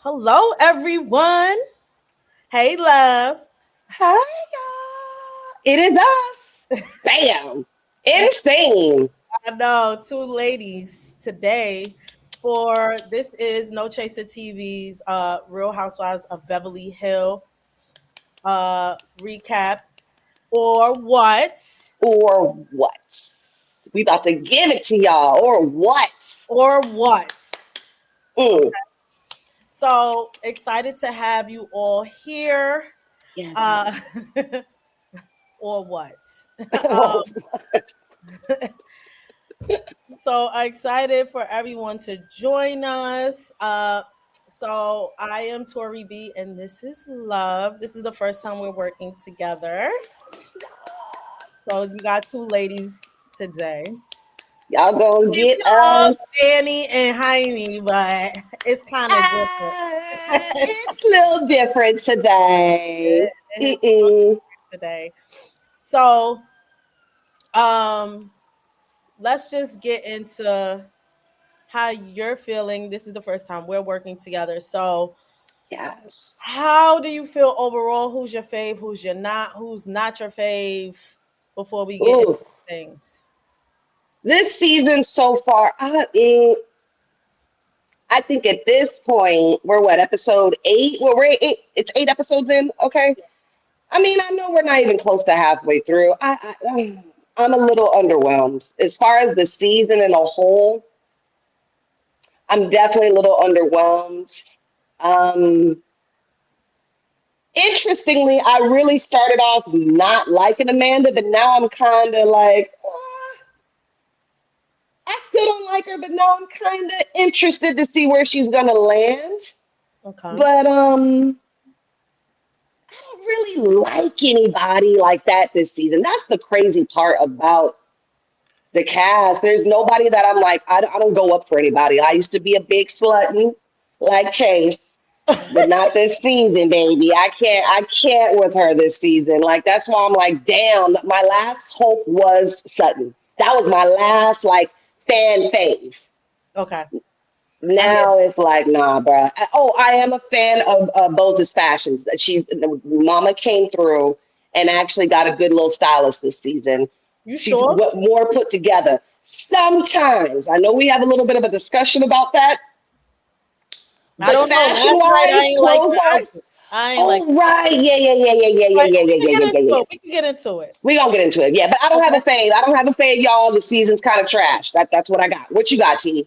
Hello, everyone. Hey, love. Hi, y'all. It is us. Bam. Insane. I know two ladies today for this is No Chaser TV's Real Housewives of Beverly Hills recap or what? Or what? We about to give it to y'all. Or what? Or what? Okay. Mm. So excited to have you all here. Yes. Uh or what? Oh, So excited for everyone to join us. So I am Tori B, and this is Love. This is the first time we're working together. So you got two ladies today. y'all gonna We get love us. Danny and Jaime, but it's kind of different. It's a little different today. It's Mm-mm. today. So um, let's just get into how you're feeling. This is the first time we're working together. So Yes. how do you feel overall? Who's your fave? Who's not your fave? Before we get into Ooh. things. This season so far, I think at this point, we're what, episode 8? Well, we're eight, it's 8 episodes in, okay? I mean, I know we're not even close to halfway through. I'm a little underwhelmed. As far as the season in a whole, I'm definitely a little underwhelmed. Um, Interestingly, I really started off not liking Amanda, but now I'm kind of like, I still don't like her, but now I'm kind of interested to see where she's gonna land. Okay. But I don't really like anybody like that this season. That's the crazy part about the cast. There's nobody that I'm like, I don't go up for anybody. I used to be a big slutton like Chase, but not this season, baby. I can't with her this season. Like that's why I'm like, damn, my last hope was Sutton. That was my last like fan fave. Okay. I hear. Now it's like, nah, bruh. Oh, I am a fan of Boza's fashions. She, Mama came through and actually got a good little stylist this season. You She's sure? more put together. Sometimes I know we have a little bit of a discussion about that, I but don't know. fashion Last night I wise, ain't like clothes the wise, outfit. I ain't like oh the outfit. right, yeah, yeah, yeah, yeah, yeah, yeah, But yeah, we yeah, can yeah, get yeah, yeah, into yeah. it. We can get into it. We gonna get into it, yeah. But I don't have a Okay. fave. I don't have a fave, y'all. The season's kind of trash. That's what I got. What you got, T?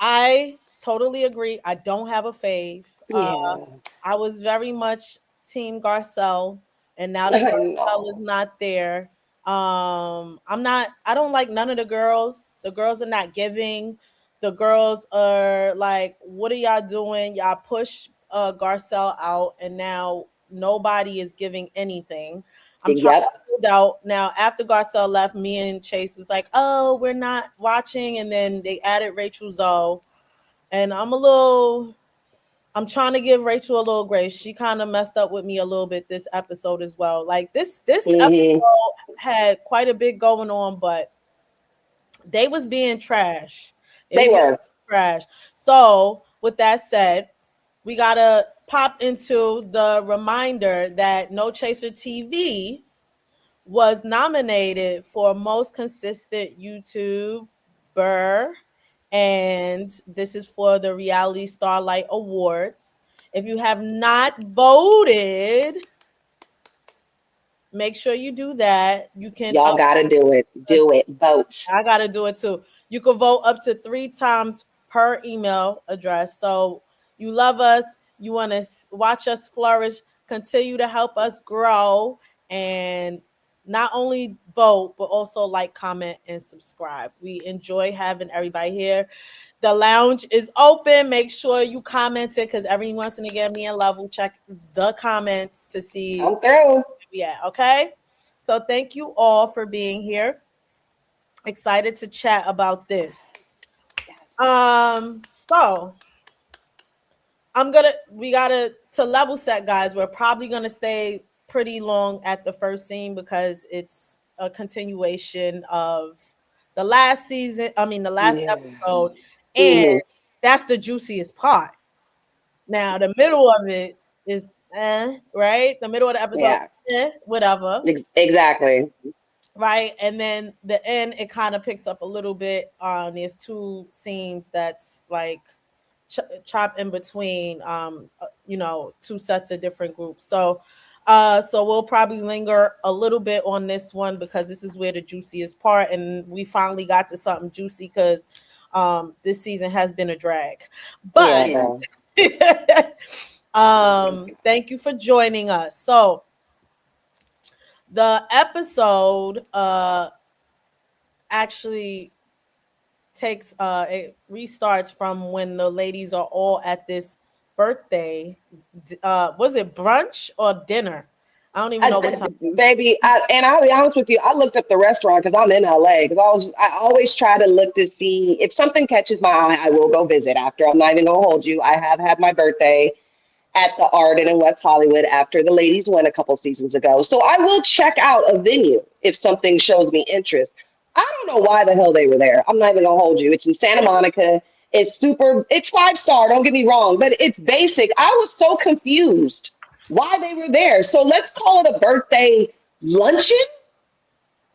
I totally agree. I don't have a fave. Yeah, I was very much Team Garcelle, and now that I Garcelle is know. not there, I'm not. I don't like none of the girls. The girls are not giving. The girls are like, "What are y'all doing? Y'all push Garcelle out, and now nobody is giving anything." I'm trying Yep. to hold out now. After Garcelle left, me and Chase was like, "Oh, we're not watching," and then they added Rachel Zoe, and I'm trying to give Rachel a little grace. She kind of messed up with me a little bit this episode as well. Like this Hmm. episode had quite a bit going on, but they was being trash. They They was being were. trash. So with that said, we gotta pop into the reminder that No Chaser TV was nominated for most consistent YouTuber, and this is for the Reality Starlight Awards. If you have not voted, make sure you do that. You can Y'all gotta do it. Do it. Vote. I gotta do it too. You can vote up to 3 times per email address. So you love us, you want to watch us flourish, continue to help us grow, and not only vote but also like, comment, and subscribe. We enjoy having everybody here. The lounge is open. Make sure you comment it because every once and again, me and Love will check the comments to see Come through. where we at. Okay. So thank you all for being here. Excited to chat about this. Yes. So we gotta to level set, guys. We're probably gonna stay pretty long at the first scene because it's a continuation of the last season. I mean, the last Yeah. episode, and Hmm. that's the juiciest part. Now the middle of it is right? The middle of the episode, Yeah, whatever. exactly. Right, and then the end it kind of picks up a little bit. There's two scenes that's like chop in between, two sets of different groups. So we'll probably linger a little bit on this one because this is where the juiciest part, and we finally got to something juicy because this season has been a drag. But Yeah. thank you for joining us. So the episode actually takes it restarts from when the ladies are all at this birthday. Was it brunch or dinner? I don't even know what time. Baby, and I'll be honest with you, I looked up the restaurant because I'm in LA. Because I always try to look to see if something catches my eye, I will go visit after. I'm not even gonna hold you. I have had my birthday at the Arden in West Hollywood after the ladies went a couple seasons ago. So I will check out a venue if something shows me interest. I don't know why the hell they were there. I'm not even gonna hold you. It's in Santa Monica. It's 5 star, don't get me wrong, but it's basic. I was so confused why they were there. So let's call it a birthday luncheon.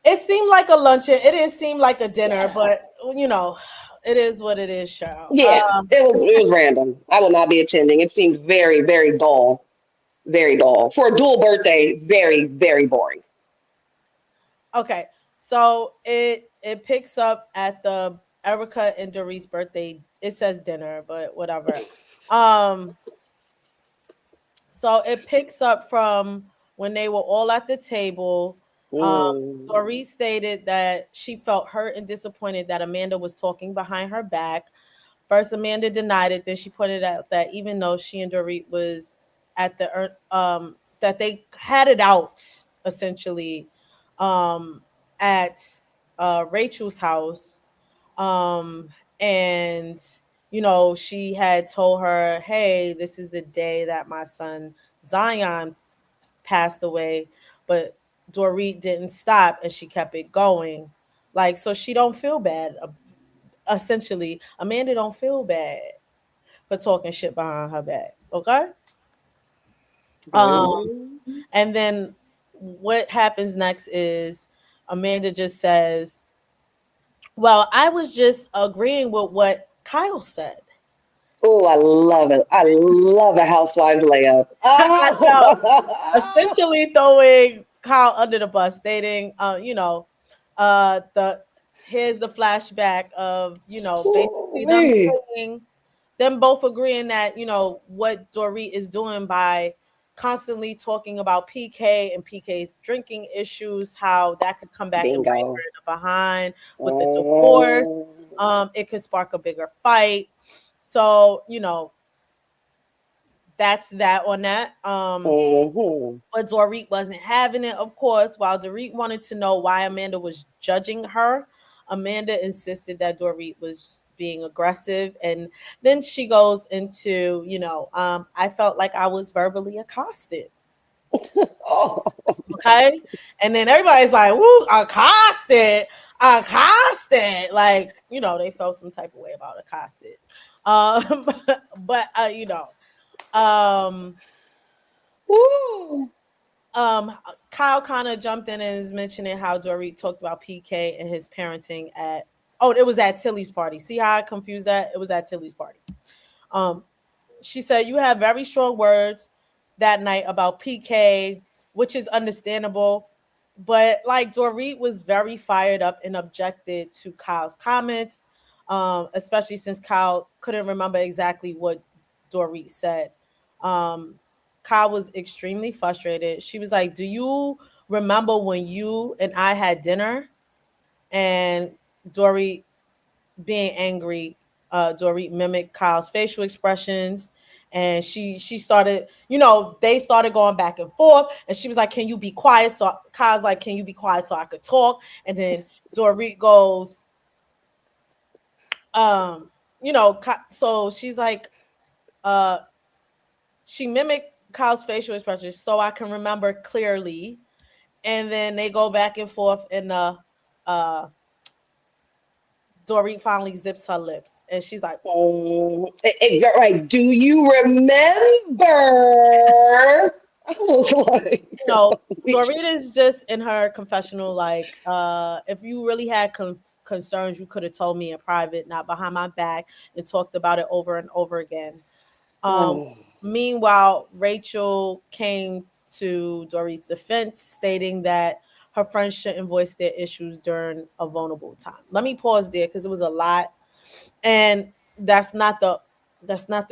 It seemed like a luncheon. It didn't seem like a dinner, Yeah. but you know, it is what it is, child. Yeah, it was random. I will not be attending. It seemed very, very dull. Very dull. For a dual birthday, very, very boring. Okay, so it picks up at the Erica and Doris birthday. It says dinner, but whatever. Um, So it picks up from when they were all at the table. Um, Mm. Doris stated that she felt hurt and disappointed that Amanda was talking behind her back. First, Amanda denied it. Then she pointed out that even though she and Dorit was at that they had it out essentially, um, at Rachel's house, um, and she had told her, "Hey, this is the day that my son Zion passed away," but Dorit didn't stop and she kept it going. Like, so she don't feel bad. Essentially, Amanda don't feel bad for talking shit behind her back. Okay. Um, Mm. and then what happens next is Amanda just says, "Well, I was just agreeing with what Kyle said." Oh, I love it. I love a housewives layup. I know. Oh, Essentially throwing Kyle under the bus, stating, the here's the flashback of, basically ooh-wee. them both agreeing that, what Dorit is doing by constantly talking about PK and PK's drinking issues, how that could come back and bite her Bingo. in the behind with the divorce. Mm. It could spark a bigger fight. So, that's that on that. Mhm. But Dorit wasn't having it, of course. While Dorit wanted to know why Amanda was judging her, Amanda insisted that Dorit was being aggressive. And then she goes into, I felt like I was verbally accosted. Oh, Okay. And then everybody's like, woo, accosted, accosted. Like, they felt some type of way about accosted. Um, but, um, woo. um Kyle kind of jumped in and is mentioning how Dorit talked about PK and his parenting at it was at Tilly's party. See how I confused that? It was at Tilly's party. Um she said you have very strong words that night about PK, which is understandable. But like Dorit was very fired up and objected to Kyle's comments, especially since Kyle couldn't remember exactly what Dorit said. Um, Kyle was extremely frustrated. She was like, "Do you remember when you and I had dinner?" And Dorit being angry, Dorit mimicked Kyle's facial expressions, and she started, they started going back and forth, and she was like, "Can you be quiet?" So Kyle's like, "Can you be quiet so I could talk?" And then Dorit goes, so she's like, uh, she mimicked Kyle's facial expressions so I can remember clearly, and then they go back and forth in uh Dorit finally zips her lips, and she's like, Right. Do you remember? I was like, you know, we Dorit is just in her confessional, like, if you really had concerns, you could have told me in private, not behind my back, and talked about it over and over again. Um, oh, Meanwhile, Rachel came to Dorit's defense, stating that her friends shouldn't voice their issues during a vulnerable time. Let me pause there because it was a lot, and that's not the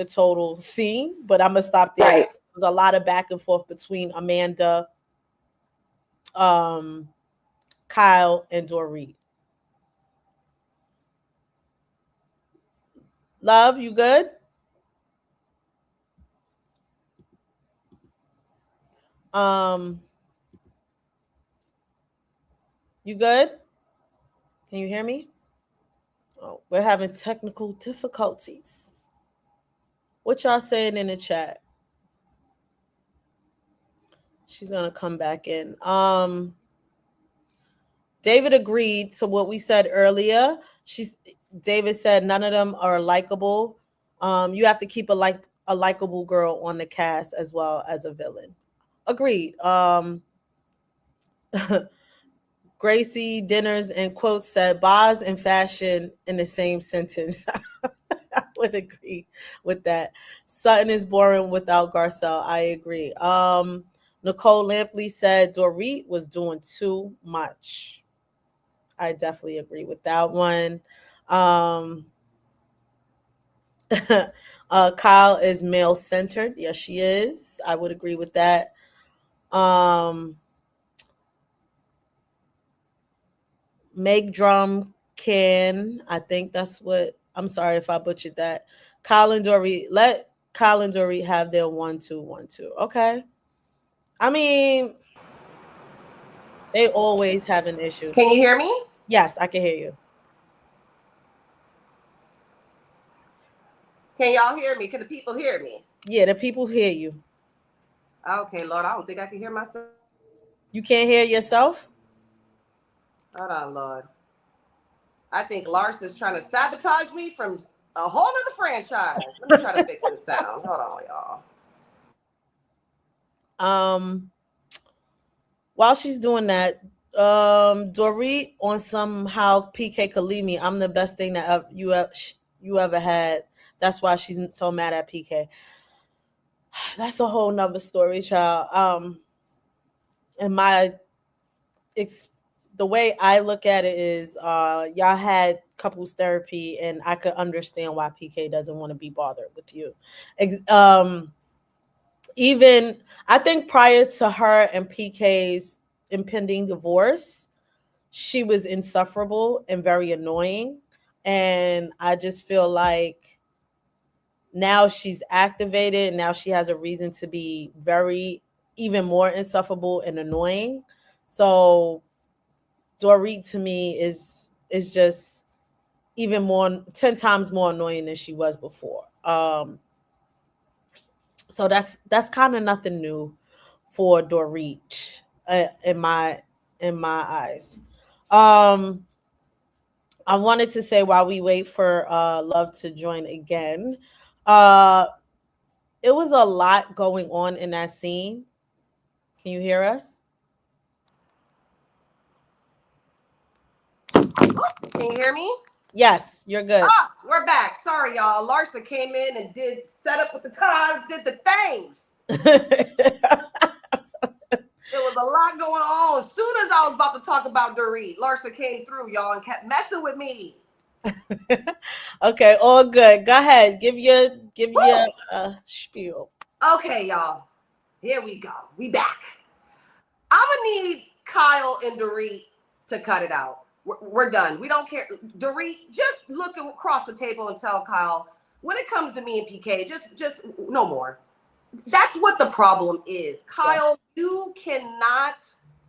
total scene. But I'm gonna stop there because right. there's a lot of back and forth between Amanda, um, Kyle, and Dorit. Love, you good? Um, you good? Can you hear me? Oh, we're having technical difficulties. What y'all saying in the chat? She's gonna come back in. David agreed to what we said earlier. She's David said none of them are likable. You have to keep a likable girl on the cast as well as a villain. Agreed. Gracie Dinners and quotes said Boz and fashion in the same sentence. I would agree with that. Sutton is boring without Garcelle. I agree. Nicole Lampley said Dorit was doing too much. I definitely agree with that one. Um, Kyle is male centered. Yes, she is. I would agree with that. Um, Make drum can. I think that's what. I'm sorry if I butchered that. Kyle and Dory. Let Kyle and Dory have their 1-2-1-2. Okay. I mean, they always having issues. Can you hear me? Yes, I can hear you. Can y'all hear me? Can the people hear me? Yeah, the people hear you. Okay, Lord, I don't think I can hear myself. You can't hear yourself? Hold on, Lord. I think Lars is trying to sabotage me from a whole other franchise. Let me try to fix the sound. Hold on, y'all. Um, while she's doing that, Dorit on somehow PK Kalimi, I'm the best thing that you ever had. That's why she's so mad at PK. That's a whole nother story, child. And ex- the way I look at it is, y'all had couples therapy, and I could understand why PK doesn't want to be bothered with you. Ex- um, Even I think prior to her and PK's impending divorce, she was insufferable and very annoying. And I just feel like now she's activated. Now she has a reason to be very, even more insufferable and annoying. So Dorit to me is just even more 10 times more annoying than she was before. So that's kind of nothing new for Dorit, in my eyes. Um, I wanted to say while we wait for Love to join again, uh, it was a lot going on in that scene. Can you hear us? Can you hear me? Yes, you're good. Ah, we're back. Sorry, y'all. Larsa came in and did set up with the time, did the things. There was a lot going on. As soon as I was about to talk about Dorit, Larsa came through, y'all, and kept messing with me. Okay, all good. Go ahead. Give your Woo! spiel. Okay, y'all. Here we go. We back. I'm gonna need Kyle and Dorit to cut it out. We're done. We don't care. Dorit, just look across the table and tell Kyle, when it comes to me and PK, just no more. That's what the problem is. Yeah. Kyle, you cannot,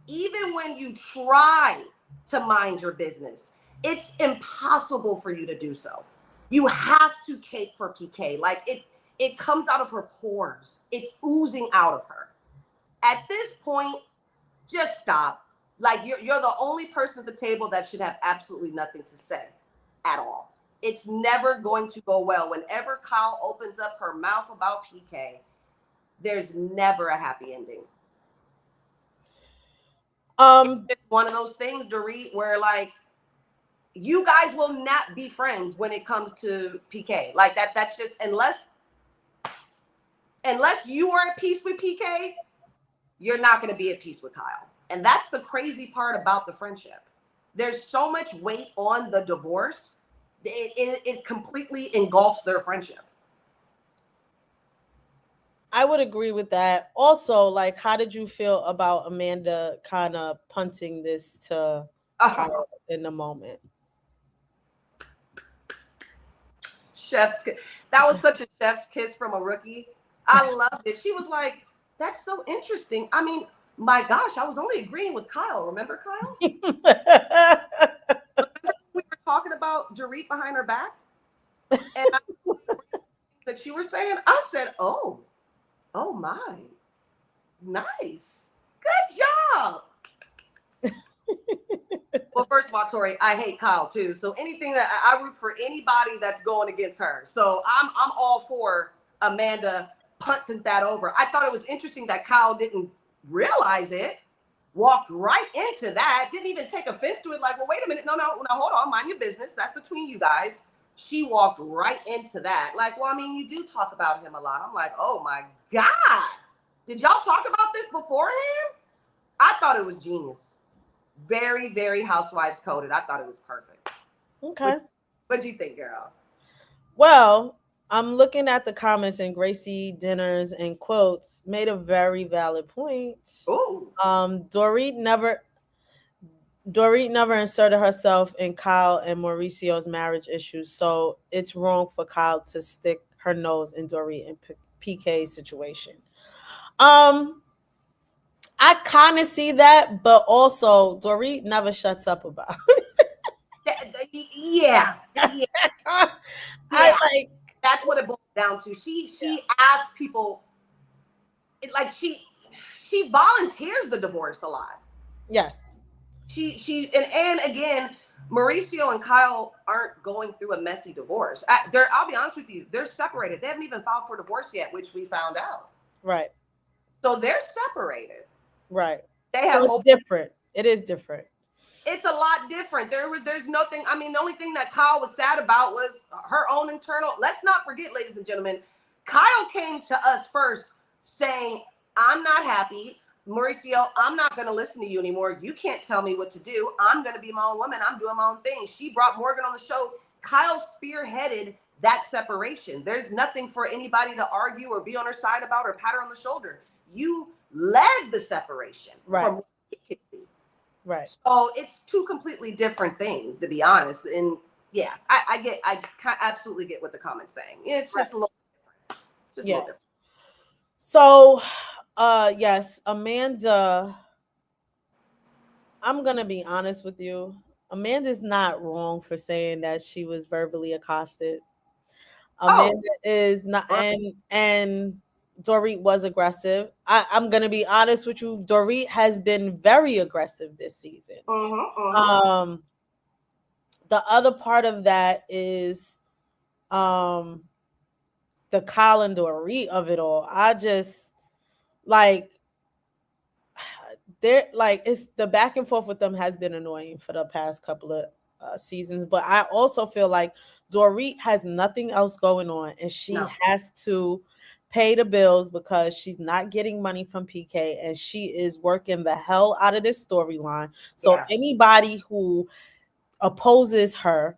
even when you try to mind your business, it's impossible for you to do so. You have to cape for PK. Like it comes out of her pores. It's oozing out of her. At this point, just stop. Like you're the only person at the table that should have absolutely nothing to say. at all. It's never going to go well. Whenever Kyle opens up her mouth about PK, there's never a happy ending. It's one of those things, Dorit, where like you guys will not be friends when it comes to PK. Like that's just unless you are at peace with PK, you're not going to be at peace with Kyle. And that's the crazy part about the friendship. There's so much weight on the divorce. It completely engulfs their friendship. I would agree with that. Also, like, how did you feel about Amanda kind of punting this to Kyle in the moment? Chef's kiss. That was such a chef's kiss from a rookie. I loved it. She was like, that's so interesting. I mean, my gosh, I was only agreeing with Kyle. Remember Kyle? We were talking about Dorit behind her back. And that you were saying, I said, oh my, nice. Good job. Well, first of all, Tori, I hate Kyle too. So anything that I root for anybody that's going against her. So I'm all for Amanda punting that over. I thought it was interesting that Kyle didn't realize it, walked right into that, didn't even take offense to it. Like, well, wait a minute, no, hold on, mind your business. That's between you guys. She walked right into that. Like, well, I mean, you do talk about him a lot. I'm like, oh my God. Did y'all talk about this beforehand? I thought it was genius. Very, very Housewives coded. I thought it was perfect. Okay. What'd you think, girl? Well, I'm looking at the comments, and Gracie Dinners and Quotes made a very valid point. Ooh. Dorit never inserted herself in Kyle and Mauricio's marriage issues, so it's wrong for Kyle to stick her nose in Dorit and PK's situation. Um, I kind of see that, but also Dorit never shuts up about it. Yeah. I like that's what it boils down to. She asks people, like she volunteers the divorce a lot. yes. And again, Mauricio and Kyle aren't going through a messy divorce. I'll be honest with you, they're separated. They haven't even filed for divorce yet, which we found out. Right. So they're separated. Right. They so have it's different. It is different. It's a lot different. There's nothing. I mean, the only thing that Kyle was sad about was her own internal. Let's not forget, ladies and gentlemen, Kyle came to us first saying, I'm not happy. Mauricio, I'm not going to listen to you anymore. You can't tell me what to do. I'm going to be my own woman. I'm doing my own thing. She brought Morgan on the show. Kyle spearheaded that separation. There's nothing for anybody to argue or be on her side about or pat her on the shoulder. You led the separation from what you could see. Right. So it's two completely different things, to be honest. And yeah, I absolutely get what the comment's saying. It's just a little different. Just a little different. So, yes, Amanda, I'm going to be honest with you. Amanda's not wrong for saying that she was verbally accosted. Amanda is not, and Dorit was aggressive. I'm gonna be honest with you. Dorit has been very aggressive this season. The other part of that is the Kyle and Dorit of it all. I just like they're like it's the back and forth with them has been annoying for the past couple of seasons, but I also feel like Dorit has nothing else going on, and she has to pay the bills because she's not getting money from PK, and she is working the hell out of this storyline. So anybody who opposes her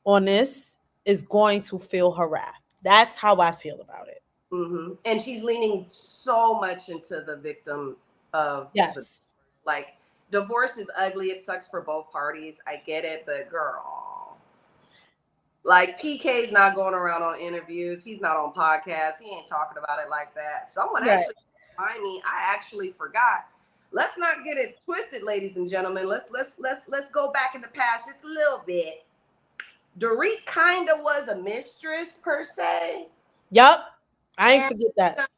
on this is going to feel her wrath. That's how I feel about it. Mm-hmm. And she's leaning so much into the victim of like divorce is ugly. It sucks for both parties. I get it, but girl, like PK's not going around on interviews. He's not on podcasts. He ain't talking about it like that. Someone actually remind me. I actually forgot. Let's not get it twisted, ladies and gentlemen. Let's go back in the past just a little bit. Dorit kind of was a mistress per se. Yep. I ain't forget that.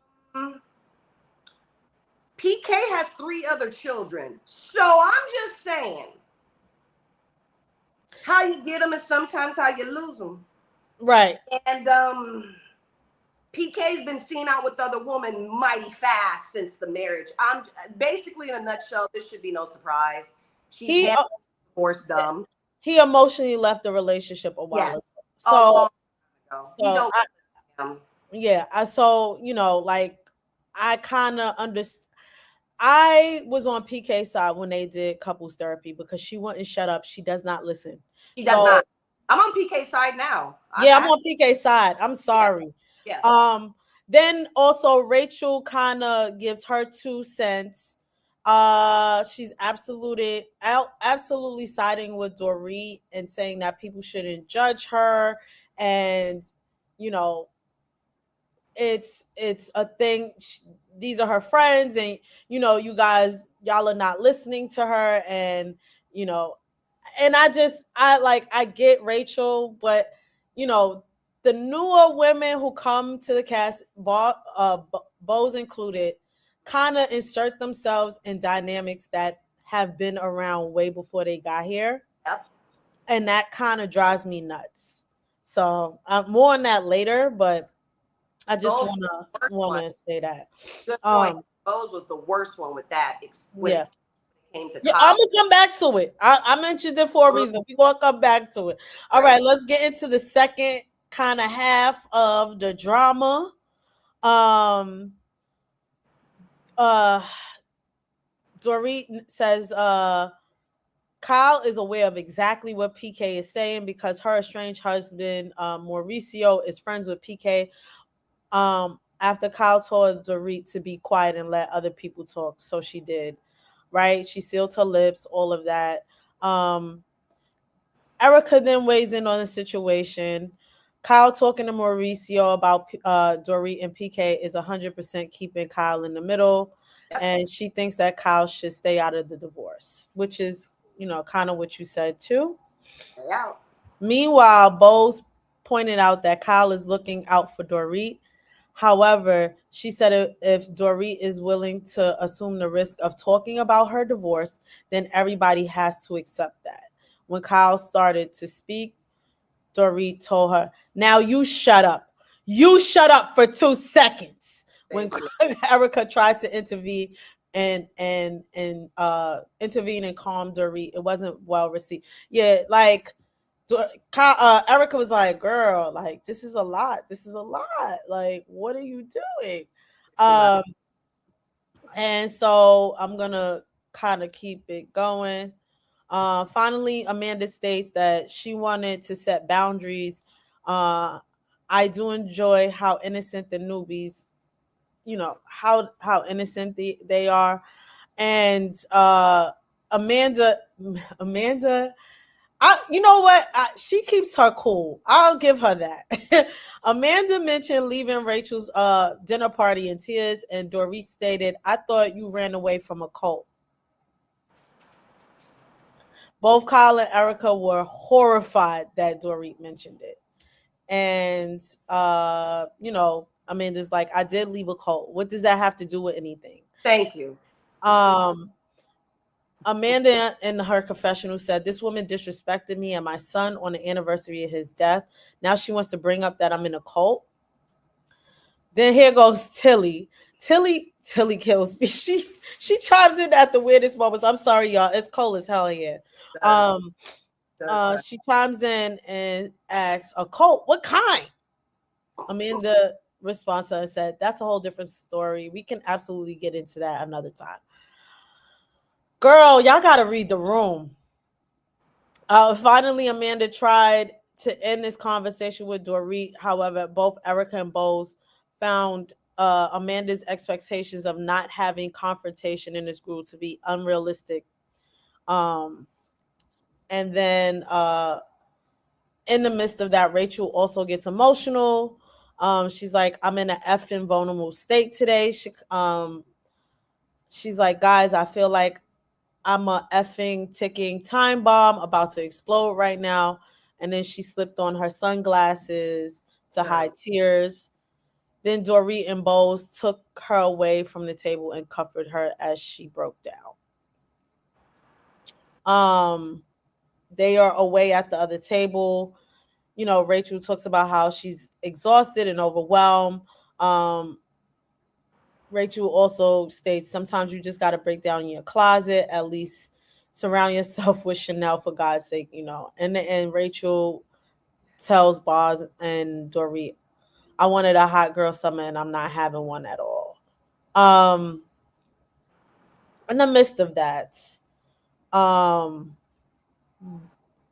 PK has 3 other children. So I'm just saying. How you get them is sometimes how you lose them. Right. And PK's been seen out with other women mighty fast since the marriage. I'm basically, in a nutshell, this should be no surprise. She's He handled divorce dumb. he emotionally left the relationship a while Yes, ago. a So long time ago. He so don't I him. yeah, I so like I kind of understand. I was on PK side when they did couples therapy because she wouldn't shut up. She does not listen. She does not. So I'm on PK side now. yeah, I'm on PK side. I'm Yes, sorry. yes, Um, then also Rachel kind of gives her 2 cents. She's absolutely siding with Dorit and saying that people shouldn't judge her, and you know it's a thing. These are her friends, and y'all are not listening to her, and you know and I get Rachel, but you know, the newer women who come to the cast, Bo's included, kind of insert themselves in dynamics that have been around way before they got here, yep. and that kind of drives me nuts. So more on that later, but I just Bose was wanna the worst one. wanna say that. Good point. Um, Bose was the worst one with that when yeah. it came to Yeah, I'm Kyle. gonna come back to it. I mentioned it for a reason. We're gonna come back to it. All Right. right, let's get into the second kind of half of the drama. Um uh Dorit says Kyle is aware of exactly what PK is saying because her estranged husband, Mauricio, is friends with PK. After Kyle told Dorit to be quiet and let other people talk, so she did. Right? She sealed her lips, all of that. Erica then weighs in on the situation. Kyle talking to Mauricio about Dorit and PK is 100% keeping Kyle in the middle. Yep. And she thinks that Kyle should stay out of the divorce, which is, kind of what you said too. Stay out. Meanwhile, Bose pointed out that Kyle is looking out for Dorit. However, she said if Dorit is willing to assume the risk of talking about her divorce, then everybody has to accept that. When Kyle started to speak, Dorit told her, "Now you shut up. You shut up for 2 seconds." When Baby. Erica tried to intervene and calm Dorit, it wasn't well received. Yeah, like Erica was like, "Girl, like this is a lot. This is a lot. Like, what are you doing?" It's too much. Um, and so I'm gonna kind of keep it going. Finally, Amanda states that she wanted to set boundaries. Uh, I do enjoy how innocent the newbies, how innocent they are, and Amanda, Amanda you know what? She keeps her cool. I'll give her that. Amanda mentioned leaving Rachel's dinner party in tears, and Dorit stated, "I thought you ran away from a cult." Both Kyle and Erica were horrified that Dorit mentioned it, and Amanda's like, "I did leave a cult. What does that have to do with anything?" Thank you. Um, Amanda, in her confessional, said, "This woman disrespected me and my son on the anniversary of his death. Now she wants to bring up that I'm in a cult." Then here goes Tilly. Tilly kills me. She chimes in at the weirdest moments. I'm sorry, y'all. It's cold as hell here. Does does She chimes in and asks, "A cult? What kind?" Amanda responds to her and said, "That's a whole different story. We can absolutely get into that another time." Girl, y'all gotta read the room. Finally, Amanda tried to end this conversation with Dorit. However, both Erica and Bose found Amanda's expectations of not having confrontation in this group to be unrealistic. Um, and then in the midst of that, Rachel also gets emotional. She's like, "I'm in an effing vulnerable state today." She's like, "Guys, I feel like I'm a effing ticking time bomb about to explode right now." And then she slipped on her sunglasses to girl. hide tears. Then Dorit and Bose took her away from the table and comforted her as she broke down. Um, They are away at the other table. Rachel talks about how she's exhausted and overwhelmed. Um, Rachel also states sometimes you just got to break down in your closet, at least surround yourself with Chanel for God's sake. And Rachel tells Boz and Dorit, I wanted a hot girl summer and I'm not having one at all. Um, in the midst of that, um,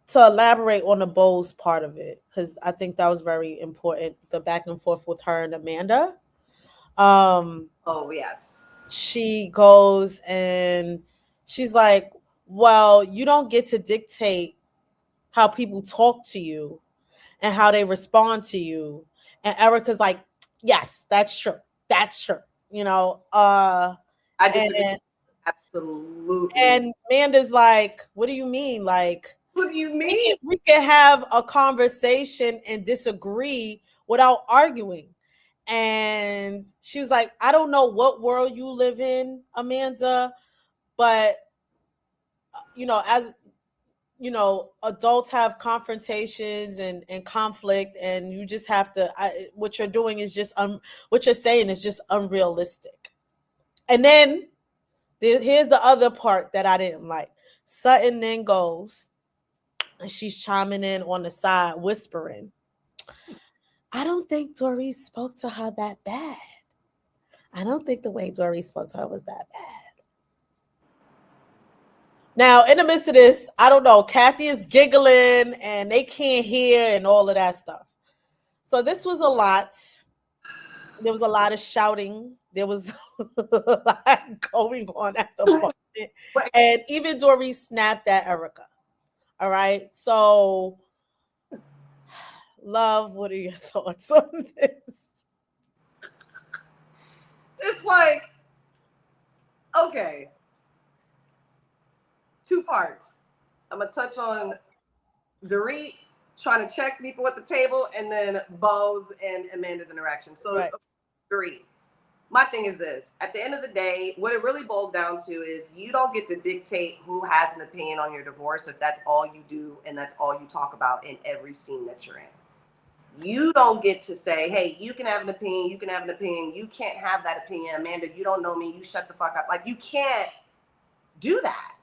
to elaborate on the Bose part of it, because I think that was very important, the back and forth with her and Amanda. Um, Oh yes. she goes and she's like, well, you don't get to dictate how people talk to you and how they respond to you. And Erica's like, yes, that's true. That's true. You know, I disagree. and Absolutely. and Amanda's like, what do you mean? Like, What do you we mean? can we can have a conversation and disagree without arguing. And she was like, I don't know what world you live in, Amanda, but as adults have confrontations and conflict, and you just have to, what you're doing is just what you're saying is just unrealistic. And then here's the other part that I didn't like. Sutton then goes and she's chiming in on the side, whispering, I don't think Dory spoke to her that bad. I don't think the way Dory spoke to her was that bad. Now, in the midst of this, I don't know, Kathy is giggling and they can't hear and all of that stuff. So this was a lot. There was a lot of shouting. There was a lot going on at the moment. But And even Dory snapped at Erica. All right. So, love, what are your thoughts on this? it's like, okay, two parts. I'm gonna touch on Dorit trying to check people at the table, and then Bose and Amanda's interaction. So, Right. Dorit, my thing is this: at the end of the day, what it really boils down to is you don't get to dictate who has an opinion on your divorce if that's all you do and that's all you talk about in every scene that you're in. You don't get to say, hey, you can have an opinion, you can have an opinion, you can't have that opinion. Amanda, you don't know me, you shut the fuck up. Like, you can't do that.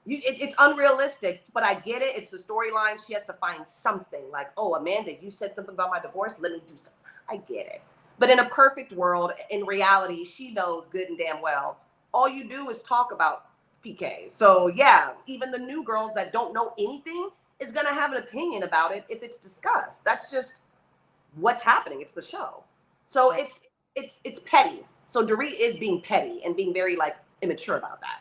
It's unrealistic, but I get it. It's the storyline. She has to find something like, oh, Amanda, you said something about my divorce. Let me do something. I get it. But in a perfect world, in reality, she knows good and damn well, all you do is talk about PK. So yeah, even the new girls that don't know anything is going to have an opinion about it if it's discussed. That's just what's happening. It's the show. So Right. it's petty. So Dorit is being petty and being very like immature about that.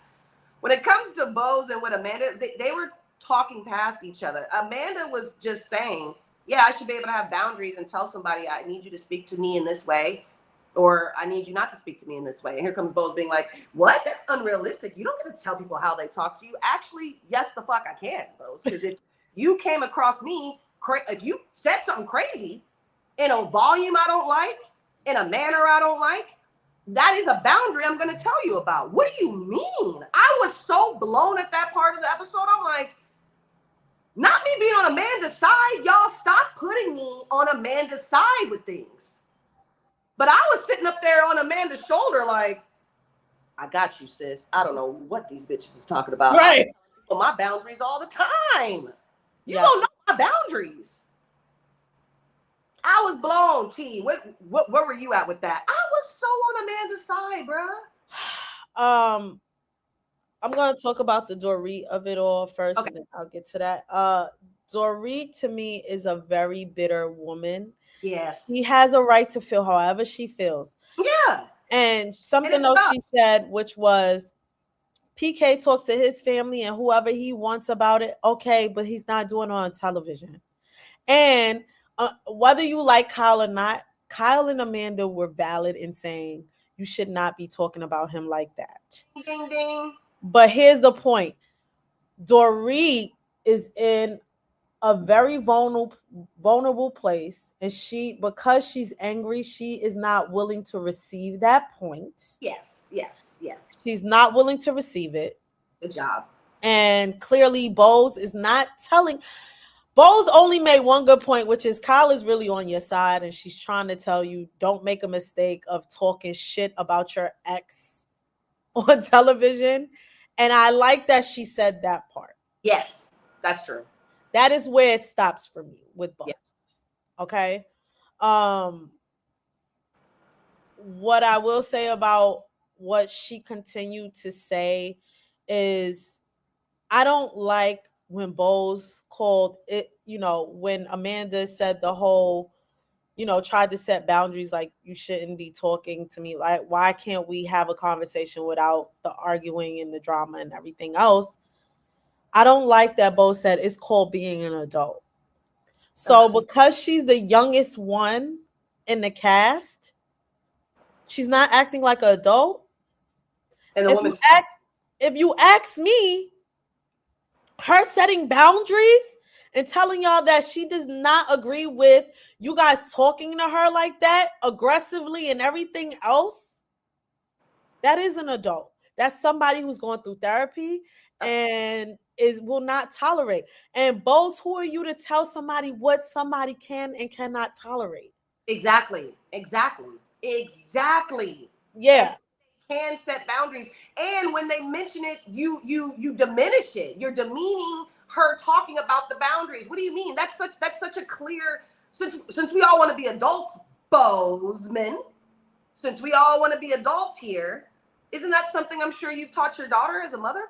When it comes to Bose and what Amanda, they were talking past each other. Amanda was just saying, yeah, I should be able to have boundaries and tell somebody, I need you to speak to me in this way, or I need you not to speak to me in this way. And here comes Bose being like, what? That's unrealistic. You don't get to tell people how they talk to you. Actually, yes, the fuck I can, Bose. Because if you came across me, if you said something crazy in a volume I don't like, in a manner I don't like, that is a boundary I'm going to tell you about. What do you mean? I was so blown at that part of the episode. I'm like, not me being on Amanda's side. Y'all stop putting me on Amanda's side with things. But I was sitting up there on Amanda's shoulder like, I got you, sis. I don't know what these bitches is talking about. I Right. tell my boundaries all the time. You Yeah. don't know my boundaries. I was blown, T. Where were you at with that? I was so on Amanda's side, bruh. Um, I'm gonna talk about the Dorit of it all first, Okay. and then I'll get to that. Dorit to me is a very bitter woman. She Yes. has a right to feel however she feels. Yeah. And And something it else sucks. she said, which was PK talks to his family and whoever he wants about it, okay, but he's not doing it on television. And whether you like Kyle or not, Kyle and Amanda were valid in saying you should not be talking about him like that. Ding, ding, ding. But here's the point. Dorit is in a very vulnerable place, and because she's angry, she is not willing to receive that point. Yes, yes, yes. She's not willing to receive it. Good job. And clearly Bose is not telling. Bose only made one good point, which is Kyle is really on your side and she's trying to tell you don't make a mistake of talking shit about your ex on television. And I like that she said that part. Yes, that's true. That is where it stops for me with Yeah. Bose. Okay. Um what I will say about what she continued to say is I don't like when Bose called it, when Amanda said the whole, tried to set boundaries like you shouldn't be talking to me. Like, why can't we have a conversation without the arguing and the drama and everything else? I don't like that Bose said it's called being an adult. So Ugh. because she's the youngest one in the cast, she's not acting like an adult. And the If you woman's act if you ask me, her setting boundaries and telling y'all that she does not agree with you guys talking to her like that aggressively and everything else, that is an adult. That's somebody who's going through therapy and is will not tolerate. And Bose, who are you to tell somebody what somebody can and cannot tolerate? exactly, exactly, exactly. And Yeah. can set boundaries. And when they mention it, you diminish it. You're demeaning her talking about the boundaries. What do you mean? That's such a clear, since we all want to be adults, Bozeman, since we all want to be adults here, isn't that something I'm sure you've taught your daughter as a mother?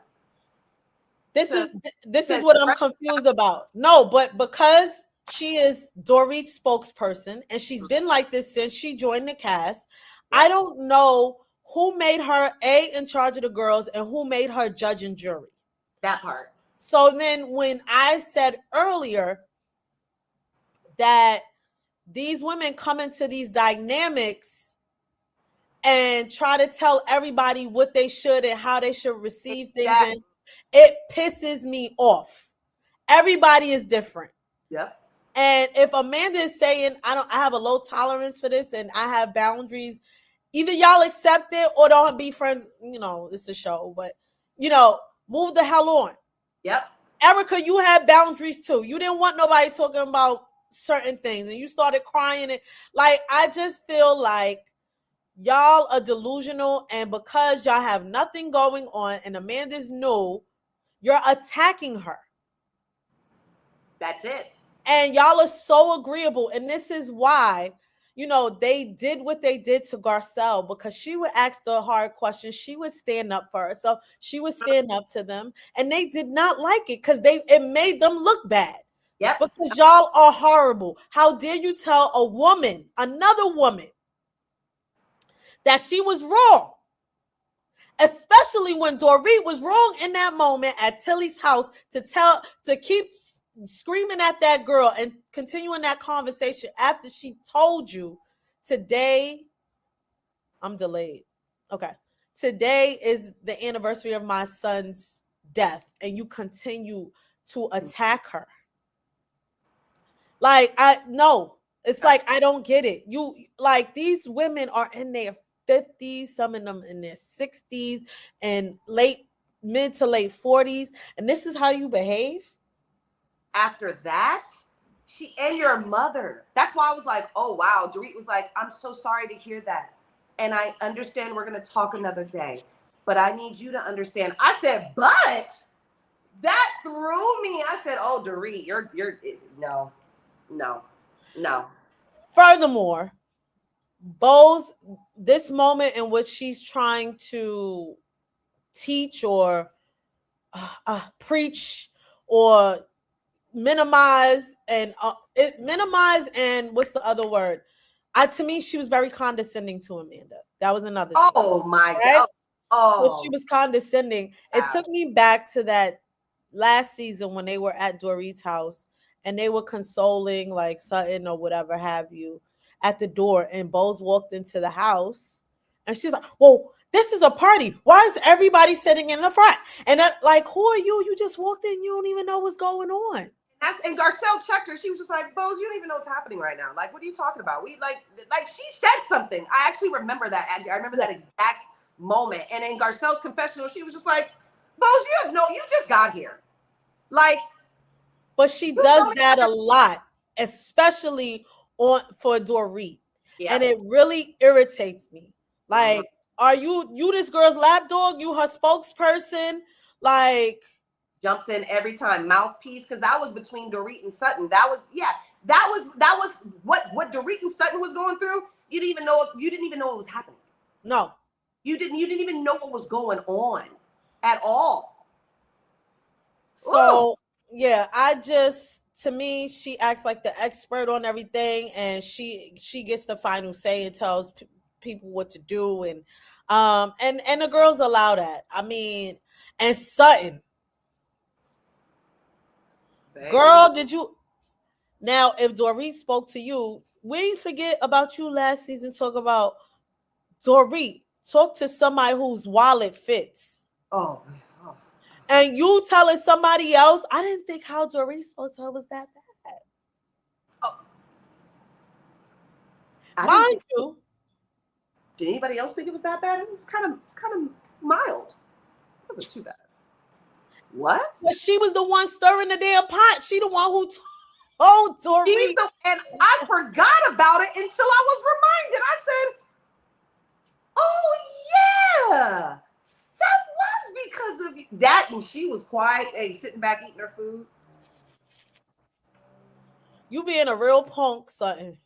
This To is this is to what I'm confused about. No, but because she is Dorit's spokesperson and she's been like this since she joined the cast, I Yep, don't know who made her in charge of the girls and who made her judge and jury. that part. So then when I said earlier that these women come into these dynamics and try to tell everybody what they should and how they should receive things, Exactly. and it pisses me off. Everybody is different. Yep. And if Amanda is saying I have a low tolerance for this and I have boundaries, either y'all accept it or don't be friends. It's a show, but move the hell on. Yep. Erica, you had boundaries too. You didn't want nobody talking about certain things and you started crying, and like I just feel like y'all are delusional, and because y'all have nothing going on and Amanda's new, you're attacking her. That's it. And y'all are so agreeable. And this is why, they did what they did to Garcelle, because she would ask the hard questions. She would stand up for herself. She would stand up to them. And they did not like it because it made them look bad. Yep. Because y'all are horrible. How dare you tell a woman, another woman, that she was wrong? Especially when Dorit was wrong in that moment at Tilly's house to keep screaming at that girl and continuing that conversation after she told you today I'm delayed. Okay. Today is the anniversary of my son's death and you continue to attack her. Like I no, it's like I don't get it. You like these women are in their 50s, some of them in their 60s and mid to late 40s, and this is how you behave? After that, she and your mother. That's why I was like, oh wow. Dorit was like, I'm so sorry to hear that. And I understand we're gonna talk another day. But I need you to understand. I said, but that threw me. I said, oh Dorit, you're no, no, no. Furthermore, Bose, this moment in which she's trying to teach or preach or minimize and what's the other word? To me, she was very condescending to Amanda. That was another thing, Oh my right? god. So she Oh was condescending. It wow. took me back to that last season when they were at Dorit's house and they were consoling like Sutton or whatever have you at the door, and Bose walked into the house and she's like, well, this is a party. Why is everybody sitting in the front? And that, like, who are you? You just walked in. You don't even know what's going on. And Garcelle checked her. She was just like, Bose, you don't even know what's happening right now. Like, what are you talking about? We like she said something. I actually remember that. I remember Yeah. that exact moment. And in Garcelle's confessional, she was just like, Bose, you just got here. Like, But she you does don't that a even. lot, especially on for Dorit. And Yep. it really irritates me. Mhm. Like, are you this girl's lapdog? You her spokesperson? Like, Jumps in every time, mouthpiece, because that was between Dorit and Sutton. That was, yeah, that was what Dorit and Sutton was going through. You didn't even know what was happening. no. You didn't even know what was going on at all. Ooh, So yeah, I just to me she acts like the expert on everything, and she gets the final say and tells people what to do, and the girls allow that. I mean, and Sutton, baby. girl, did you now if Dorit spoke to you, we ain't forget about you last season. Talk about Dorit. Talk to somebody whose wallet fits. Oh, oh, And you telling somebody else, I didn't think how Dorit spoke to her was that bad. oh. I didn't Mind think. you, Did anybody else think it was that bad? It's kind of mild. It wasn't too bad. What? but she was the one stirring the damn pot. She the one who told She's Dorit. the and I forgot about it until I was reminded. I said, "Oh yeah, that was because of that." And she was quiet, hey, sitting back eating her food. You being a real punk, something.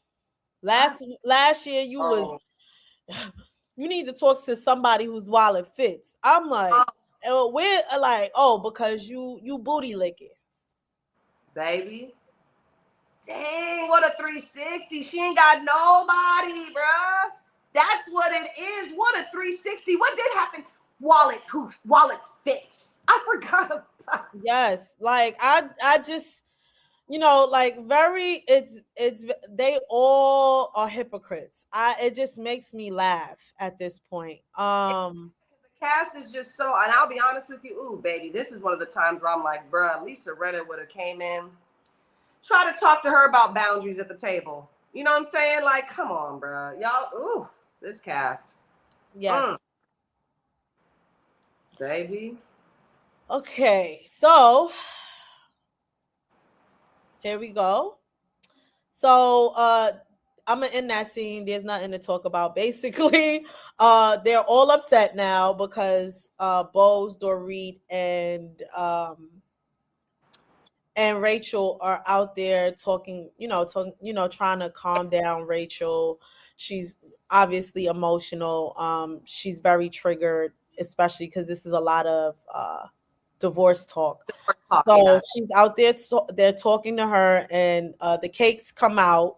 I, Last year you was oh, you need to talk to somebody whose wallet fits. I'm oh, like, we're like, oh, because you booty licking. baby, dang, what a 360. She ain't got nobody, bruh. That's what it is. What a 360. What did happen? Wallet fits. I forgot about. Yes, like I just like very it's they all are hypocrites. It just makes me laugh at this point. The cast is just so, and I'll be honest with you, ooh, baby, this is one of the times where I'm like, bruh, Lisa Renner would have came in, try to talk to her about boundaries at the table. You know what I'm saying? Like, come on, bruh, y'all, ooh, this cast, mm, Yes. baby. Okay, so here we go. So I'm gonna end that scene. There's nothing to talk about. Basically, they're all upset now because Bose, Dorit, and Rachel are out there talking, trying to calm down Rachel. She's obviously emotional. She's very triggered, especially because this is a lot of divorce talk. We're talking, So she's out there. They're talking to her, and the cakes come out.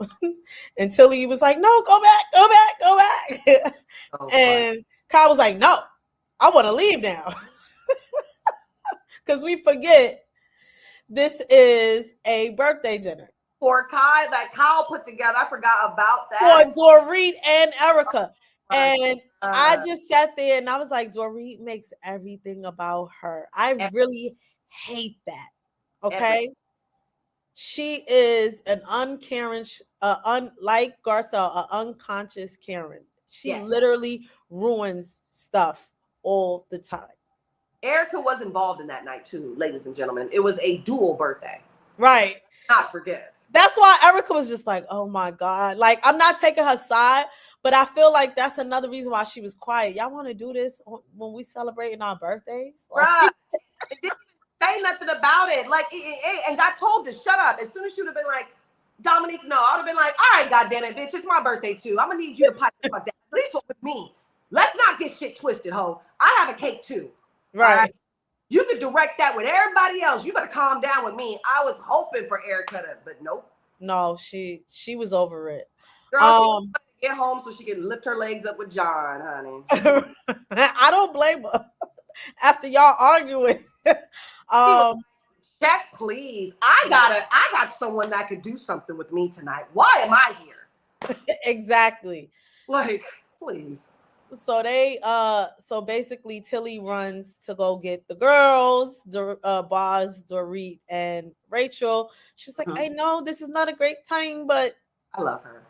And Tilly was like, "No, go back, go back, go back." so fun. And Kyle was like, "No, I want to leave now," because we forget this is a birthday dinner For Kai, that Kyle put together, I forgot about for that. Dorit and Erica. My And I God. just sat there and I was like, Dorit makes everything about her. I really hate that. Every Okay. She is an uncaring, like Garcelle, an unconscious Karen. She yes, literally ruins stuff all the time. Erica was involved in that night too, ladies and gentlemen. It was a dual birthday. Right. Not forget. That's why Erica was just like, oh my God. Like, I'm not taking her side, but I feel like that's another reason why she was quiet. Y'all want to do this when we celebrating our birthdays? Like, Bruh, it didn't say nothing about it. Like, and got told to shut up. As soon as she would have been like, Dominique, no, I would have been like, all right, goddamn it, bitch, it's my birthday too. I'm gonna need you to pipe the fuck down. At least with me. Let's not get shit twisted, ho. I have a cake too. All right. right. You could direct that with everybody else. You better calm down with me. I was hoping for Erica to, but nope. No, she was over it. Girl, she Um, get home so she can lift her legs up with John, honey. I don't blame her after y'all arguing. She was um, check, please. I got someone that could do something with me tonight. Why am I here? exactly. Like, please. So so basically Tilly runs to go get the girls, Boz, Dorit, and Rachel. She was like, Mhm. I know this is not a great time, but I love her.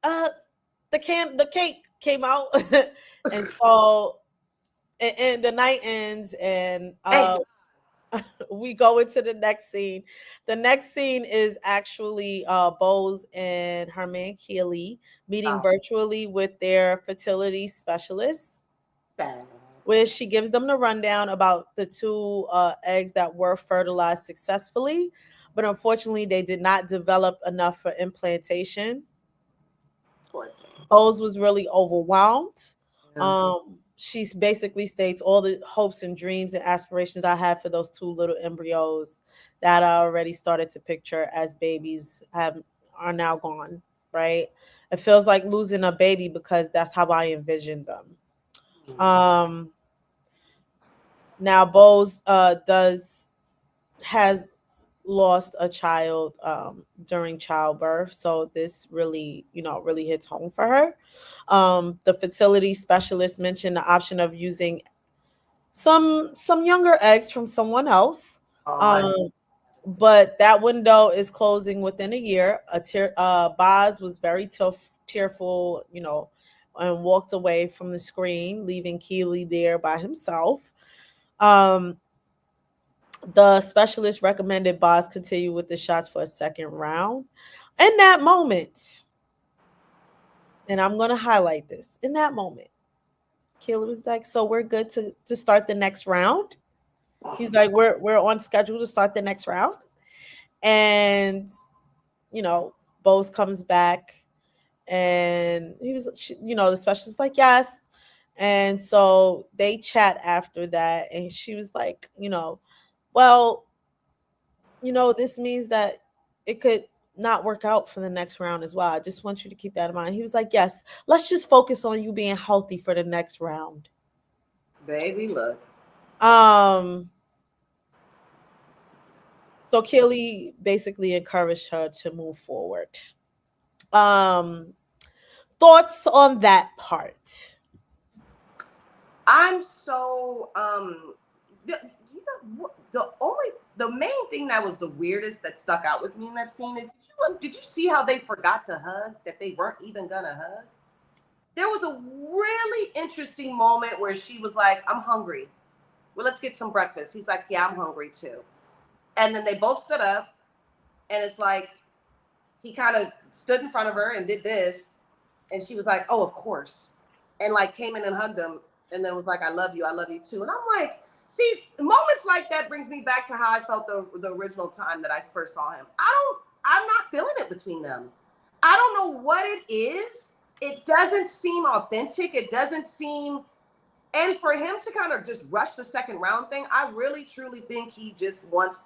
uh the cake came out. And so and the night ends, and Thank we go into the next scene. The next scene is actually Bose and her man Keely meeting God. virtually with their fertility specialists, Sad. where she gives them the rundown about the two eggs that were fertilized successfully, but unfortunately they did not develop enough for implantation. Poor thing. Bose was really overwhelmed. Yeah. She basically states all the hopes and dreams and aspirations I had for those two little embryos that I already started to picture as babies have are now gone. Right? It feels like losing a baby because that's how I envisioned them. Um, Now Bose does has lost a child during childbirth, so this really really hits home for her. The fertility specialist mentioned the option of using some younger eggs from someone else, Oh, um, but that window is closing within a year. Boz was very tearful, and walked away from the screen, leaving Keely there by himself. um, the specialist recommended Boz continue with the shots for a second round. In that moment, and I'm going to highlight this, in that moment, Keely was like, "So we're good to start the next round." He's like, "We're on schedule to start the next round," and you know, Bose comes back, and the specialist like, "Yes," and so they chat after that, and she was like, "Well, this means that it could not work out for the next round as well. I just want you to keep that in mind." He was like, "Yes, let's just focus on you being healthy for the next round." baby, look. Um, so Kelly basically encouraged her to move forward. Um, Thoughts on that part? I'm so the, the main thing that was the weirdest that stuck out with me in that scene is did you see how they forgot to hug, that they weren't even gonna hug? There was a really interesting moment where she was like, "I'm hungry. Well, let's get some breakfast." He's like, "Yeah, I'm hungry too." And then they both stood up, and it's like he kind of stood in front of her and did this, and she was like, "Oh, of course," and like came in and hugged him, and then was like, I love you too." And I'm like, see, moments like that brings me back to how I felt the original time that I first saw him. I'm not feeling it between them. I don't know what it is. It doesn't seem authentic. It doesn't seem, and for him to kind of just rush the second round thing, I really truly think he just wants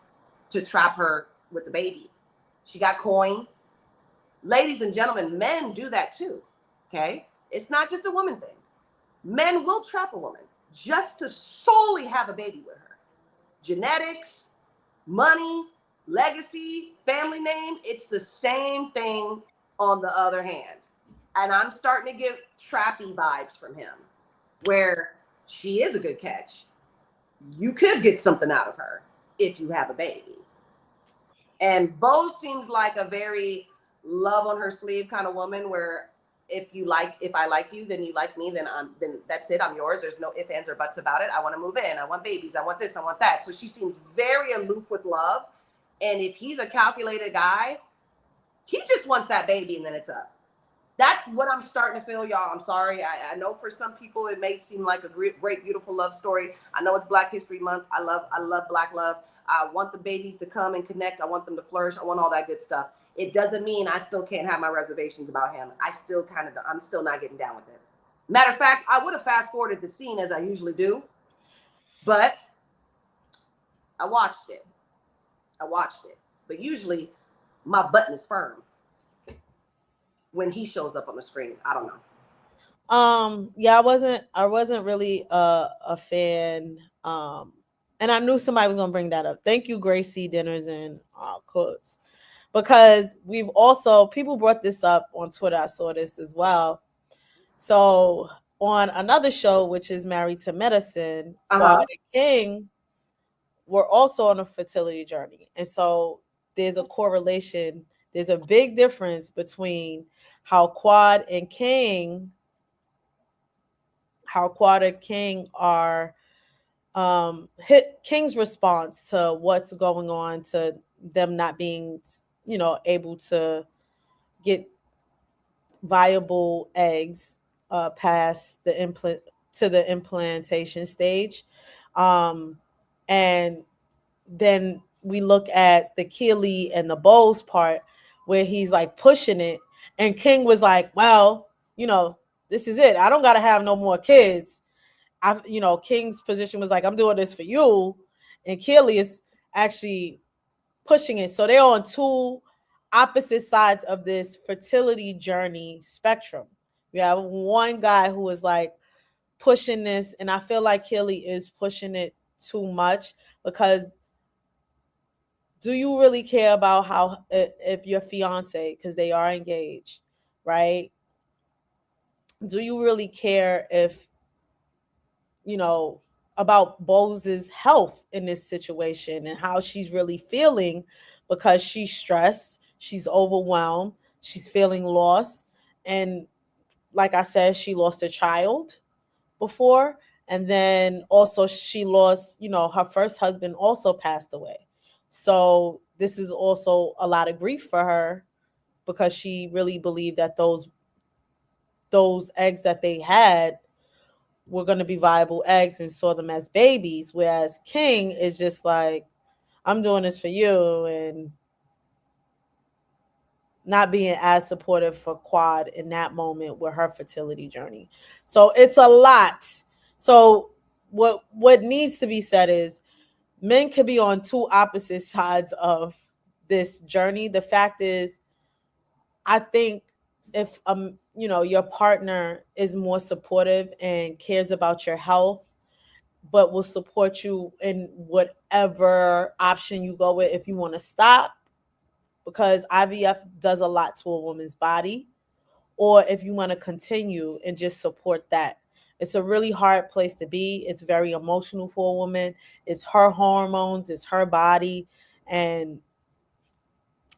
to trap her with the baby. She got coin. Ladies and gentlemen, men do that too. Okay? It's not just a woman thing. Men will trap a woman just to solely have a baby with her. Genetics, money, legacy, family name, it's the same thing on the other hand. And I'm starting to get trappy vibes from him, where she is a good catch. You could get something out of her if you have a baby. And Bo seems like a very love on her sleeve kind of woman, where if I like you, then you like me, then that's it. I'm yours. There's no ifs, ands, or buts about it. I want to move in. I want babies. I want this. I want that. So she seems very aloof with love. And if he's a calculated guy, he just wants that baby and then it's up. That's what I'm starting to feel, y'all. I'm sorry. I know for some people it may seem like a great, beautiful love story. I know it's Black History Month. I love Black love. I want the babies to come and connect. I want them to flourish. I want all that good stuff. It doesn't mean I still can't have my reservations about him. I'm still not getting down with it. Matter of fact, I would have fast forwarded the scene as I usually do, but I watched it. I watched it. But usually my button is firm when he shows up on the screen. I don't know. Yeah, I wasn't really a fan. And I knew somebody was gonna bring that up. Thank you, Gracie Dinners and Cooks, because we've also people brought this up on Twitter. I saw this as well. So on another show, which is Married to Medicine, Quad Uh-huh. and King were also on a fertility journey, and so there's a correlation. There's a big difference between how Quad and King how Quad and King are hit King's response to what's going on, to them not being, able to get viable eggs past the implant to the implantation stage. Um, and then we look at the Keely and the Bowles part where he's like pushing it, and King was like, well, this is it. I don't got to have no more kids. King's position was like, I'm doing this for you. And Keely is actually pushing it. So they're on two opposite sides of this fertility journey spectrum. We have one guy who is like pushing this, and I feel like Keely is pushing it too much, because do you really care about how, if your fiance, because they are engaged, right? Do you really care if, you know, about Bose's health in this situation and how she's really feeling, because she's stressed, she's overwhelmed, she's feeling lost. And like I said, she lost a child before. And then also she lost, her first husband also passed away. So this is also a lot of grief for her, because she really believed that those eggs that they had were going to be viable eggs and saw them as babies, whereas King is just like, I'm doing this for you, and not being as supportive for Quad in that moment with her fertility journey. So it's a lot. So what needs to be said is, men could be on two opposite sides of this journey. The fact is, I think if your partner is more supportive and cares about your health, but will support you in whatever option you go with, if you want to stop, because IVF does a lot to a woman's body, or if you want to continue and just support that. It's a really hard place to be. It's very emotional for a woman. It's her hormones, it's her body. And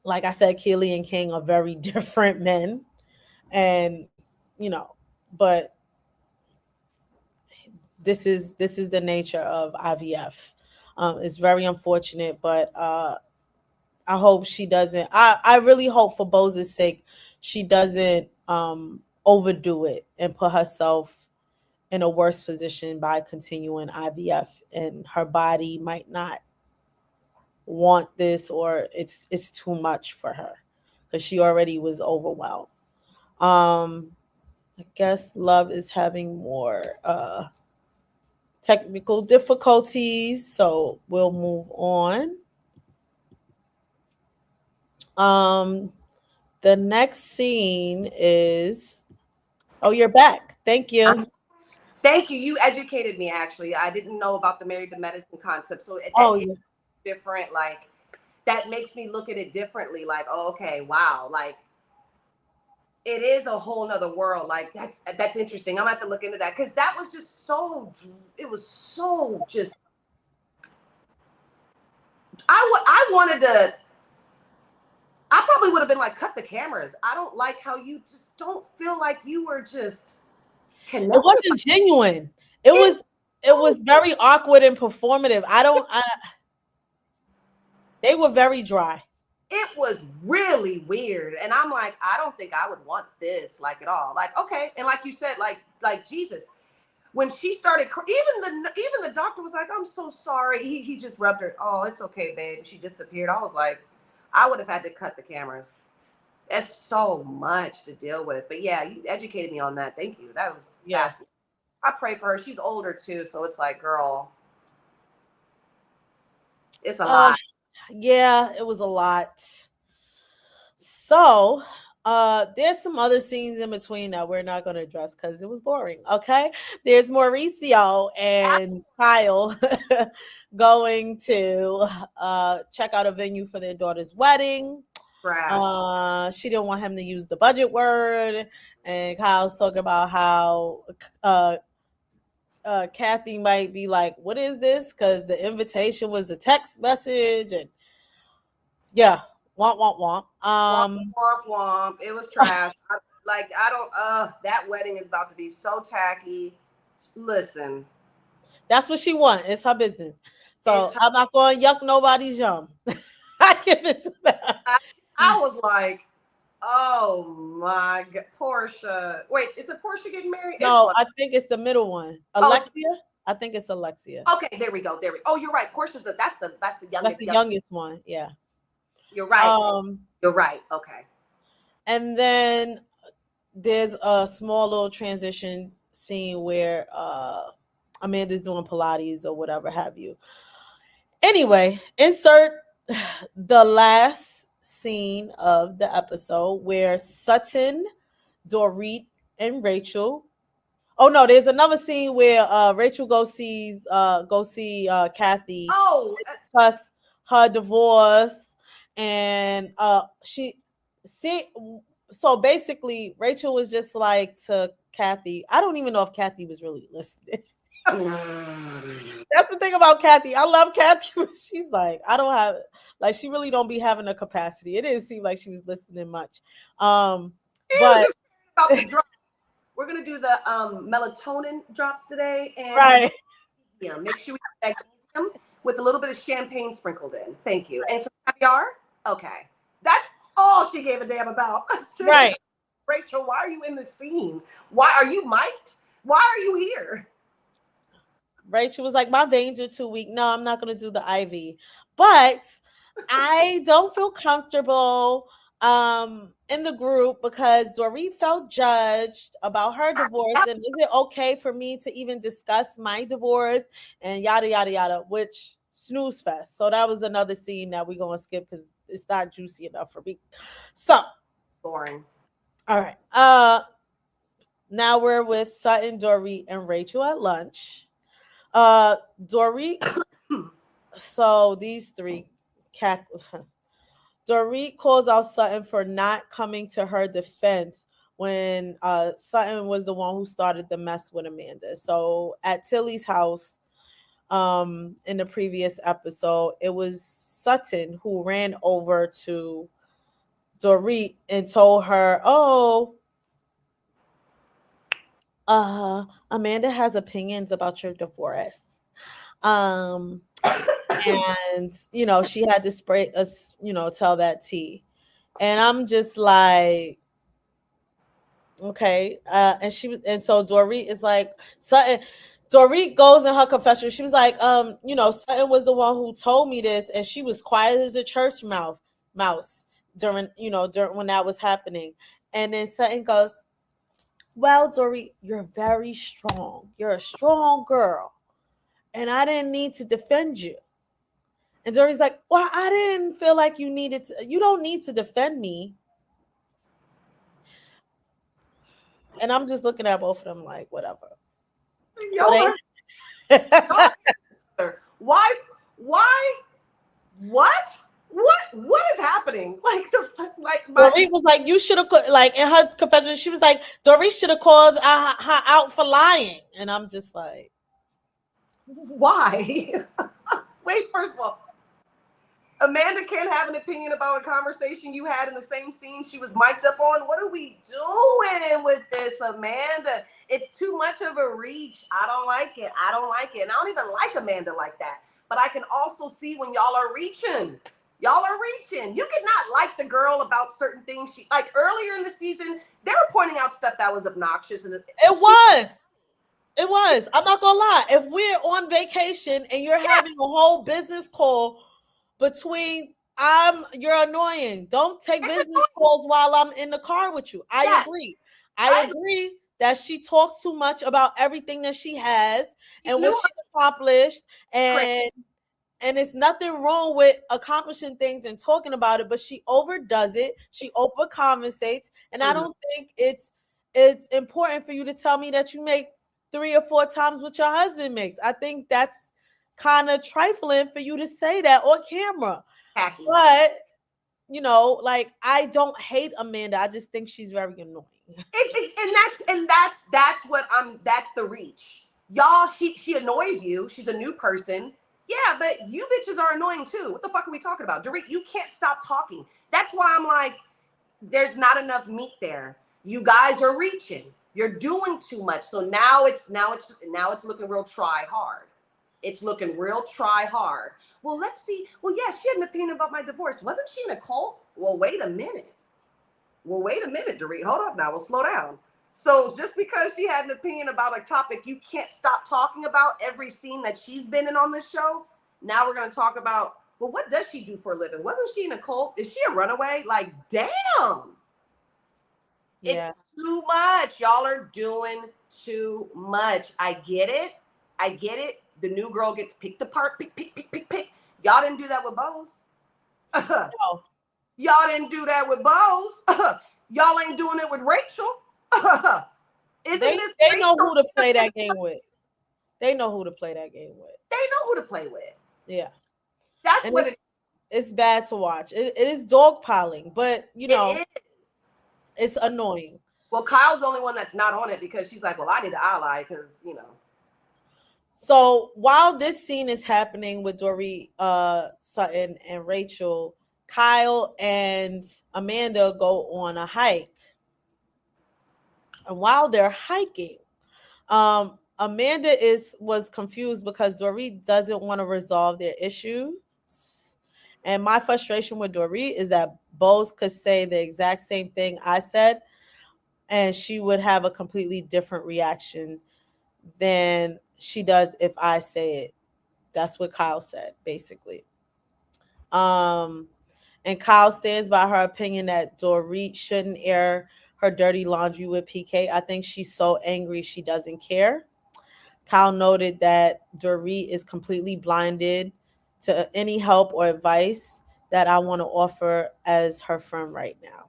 like I said, Keely and King are very different men. And, but this is the nature of IVF. It's very unfortunate, but I hope she doesn't. I really hope for Bose's sake she doesn't overdo it and put herself in a worse position by continuing IVF, and her body might not want this, or it's too much for her, because she already was overwhelmed. I guess Love is having more technical difficulties, so we'll move on. Um, the next scene is, oh, you're back. Thank you. Thank you. You educated me, actually. I didn't know about the married to medicine concept. So that Oh is yeah. different. Like, that makes me look at it differently. Like, oh, okay, wow. Like, it is a whole nother world. Like, that's interesting. I'm gonna have to look into that, because that was just so, it was so just, I wanted to, I probably would have been like, cut the cameras. I don't like how you just don't feel like you were just It connected. wasn't genuine. It It was it was very awkward and performative. They were very dry. it was really weird, and I'm like, I don't think I would want this, like, at all. Like, okay, and like you said, like Jesus, when she started, even the doctor was like, I'm so sorry. He just rubbed her. Oh, it's okay, babe. She disappeared. I was like, I would have had to cut the cameras. It's so much to deal with. But yeah, you educated me on that. Thank you. That was Yeah. fascinating. I pray for her. She's older too, so it's like, girl, it's a Uh lot. yeah, it was a lot. So, there's some other scenes in between that we're not going to address because it was boring. Okay, there's Mauricio and Kyle going to check out a venue for their daughter's wedding. Trash. She didn't want him to use the budget word, and Kyle's talking about how Kathy might be like, "What is this?" Because the invitation was a text message, and yeah, womp womp womp. Womp womp womp. It was trash. I don't. That wedding is about to be so tacky. Listen, That's what she wants. It's her business. it's So I'm not going to yuck nobody's yum. I give it to them. I, I was like, oh my god, Portia. Wait, is it Portia getting married? It's No, one. I think it's the middle one. Oh, it's Alexia? I think it's Alexia. okay. There we go. There we. Oh, you're right. Portia's that's the That's youngest. the Young. youngest one. Yeah. You're right. Um, You're right. Okay. and then there's a small little transition scene where Amanda's doing Pilates or whatever have you. Anyway, insert the last scene of the episode where Sutton, Dorit, and Rachel. Oh no, there's another scene where Rachel go see Kathy Oh, and discuss her divorce, and she see so basically Rachel was just like to Kathy. I don't even know if Kathy was really listening. That's the thing about Kathy. I love Kathy, but she's like, I don't have like she really don't be having a capacity. It didn't seem like she was listening much. she was But just about the drops. We're gonna do the melatonin drops today and the right, magnesium. Make sure we have magnesium with a little bit of champagne sprinkled in. Thank you. And some caviar. Okay, that's all she gave a damn about. right. Rachel, why are you in the scene? Why are you mic'd? Why are you here? Rachel was like, my veins are too weak. No, I'm not going to do the IV. But I don't feel comfortable in the group because Dorit felt judged about her divorce. And is it okay for me to even discuss my divorce and yada, yada, yada, which snooze fest. So that was another scene that we're going to skip because it's not juicy enough for me. So, Boring. all right. Now we're with Sutton, Dorit, and Rachel at lunch. Dorit, so these three cack Dorit calls out Sutton for not coming to her defense when Sutton was the one who started the mess with Amanda. So at Tilly's house, in the previous episode, it was Sutton who ran over to Dorit and told her, "Oh, Amanda has opinions about your divorce." Um and she had to spray us, tell that tea, and I'm just like, okay. And so Dorit is like, Sutton. Dorit goes in her confession. She was like, Sutton was the one who told me this, and she was quiet as a church mouse during when that was happening. And then Sutton goes, well, Dorit, you're very strong. You're a strong girl, and I didn't need to defend you. And Dory's like, well, I didn't feel like you don't need to defend me. And I'm just looking at both of them like, whatever. So Y'all they are y'all are, why what is happening? Like like my Dory was like, you should have like in her confession, she was like, Dory should have called her out for lying. And I'm just like, why? Wait, first of all, Amanda can't have an opinion about a conversation you had in the same scene she was mic'd up on. What are we doing with this, Amanda? It's too much of a reach. I don't like it. I don't like it. And I don't even like Amanda like that. But I can also see when y'all are reaching. Y'all are reaching. You could not like the girl about certain things. She like earlier in the season, they were pointing out stuff that was obnoxious, and it was. It was. I'm not gonna lie. If we're on vacation and you're yeah, having a whole business call between you're annoying. Don't take it's business annoying. calls while I'm in the car with you. I Yes, agree. I I agree that she talks too much about everything that she has you and what knew she's accomplished, crazy. and it's nothing wrong with accomplishing things and talking about it, but she overdoes it. She overcompensates, and I Mhm. don't think it's important for you to tell me that you make 3 or 4 times what your husband makes. I think that's kind of trifling for you to say that on camera. Tacky. But like, I don't hate Amanda. I just think she's very annoying. And that's what I'm that's the reach. Y'all, she annoys you. She's a new person. Yeah, but you bitches are annoying too. What the fuck are we talking about? Dorit, you can't stop talking. That's why I'm like, there's not enough meat there. You guys are reaching. You're doing too much. So now it's looking real try hard. It's looking real try hard. Well, let's see. Well, yeah, she had an opinion about my divorce. Wasn't she in a cult? Well, wait a minute. Well, wait a minute, Dorit. Hold up now. We'll slow down. So just because she had an opinion about a topic you can't stop talking about every scene that she's been in on this show, now we're going to talk about, well, what does she do for a living? Wasn't she in a cult? Is she a runaway? Like, damn. It's Yeah. too much. Y'all are doing too much. I get it. I get it. The new girl gets picked apart. Pick, pick, pick, pick, pick. Y'all didn't do that with Bose. No. Y'all didn't do that with Bose. Y'all ain't doing it with Rachel. Isn't They this they know Rachel? who to play that game with. They know who to play that game with. They know who to play with. Yeah. That's And what it's bad to watch. It is dog piling, but it is. it's annoying. Well, Kyle's the only one that's not on it because she's like, well, I need to ally because. So while this scene is happening with Dory Sutton and Rachel, Kyle and Amanda go on a hike. And while they're hiking, Amanda was confused because Dory doesn't want to resolve their issues. And my frustration with Dory is that Bose could say the exact same thing I said, and she would have a completely different reaction than she does if I say it. That's what Kyle said, basically. Um, and Kyle stands by her opinion that Dorit shouldn't air her dirty laundry with PK. I think she's so angry she doesn't care. Kyle noted that Dorit is completely blinded to any help or advice that I want to offer as her friend right now.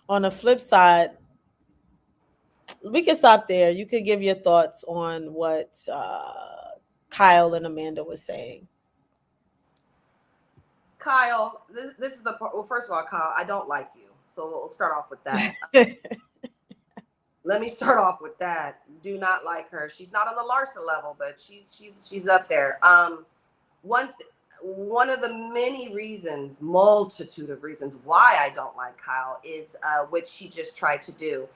On the flip side, we can stop there. You could give your thoughts on what Kyle and Amanda was saying. Kyle, this is the part. Well, first of all, Kyle, I don't like you. So we'll start off with that. Let me start off with that. Do not like her. She's not on the Larsa level, but she's up there. One one of the many reasons, multitude of reasons why I don't like Kyle is what she just tried to do.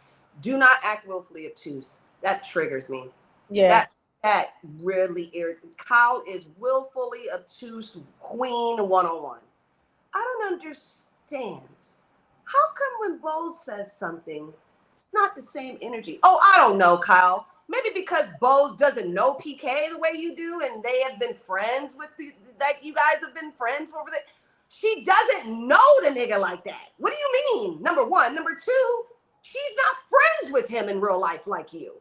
Do not act willfully obtuse. That triggers me. Yeah. That really irritates. Kyle is willfully obtuse queen 101. I don't understand. How come when Bose says something, it's not the same energy? Oh, I don't know, Kyle. Maybe because Bose doesn't know PK the way you do, and they have been friends with that. You guys have been friends over there. She doesn't know the nigga like that. What do you mean? Number one. Number two, she's not friends with him in real life like you.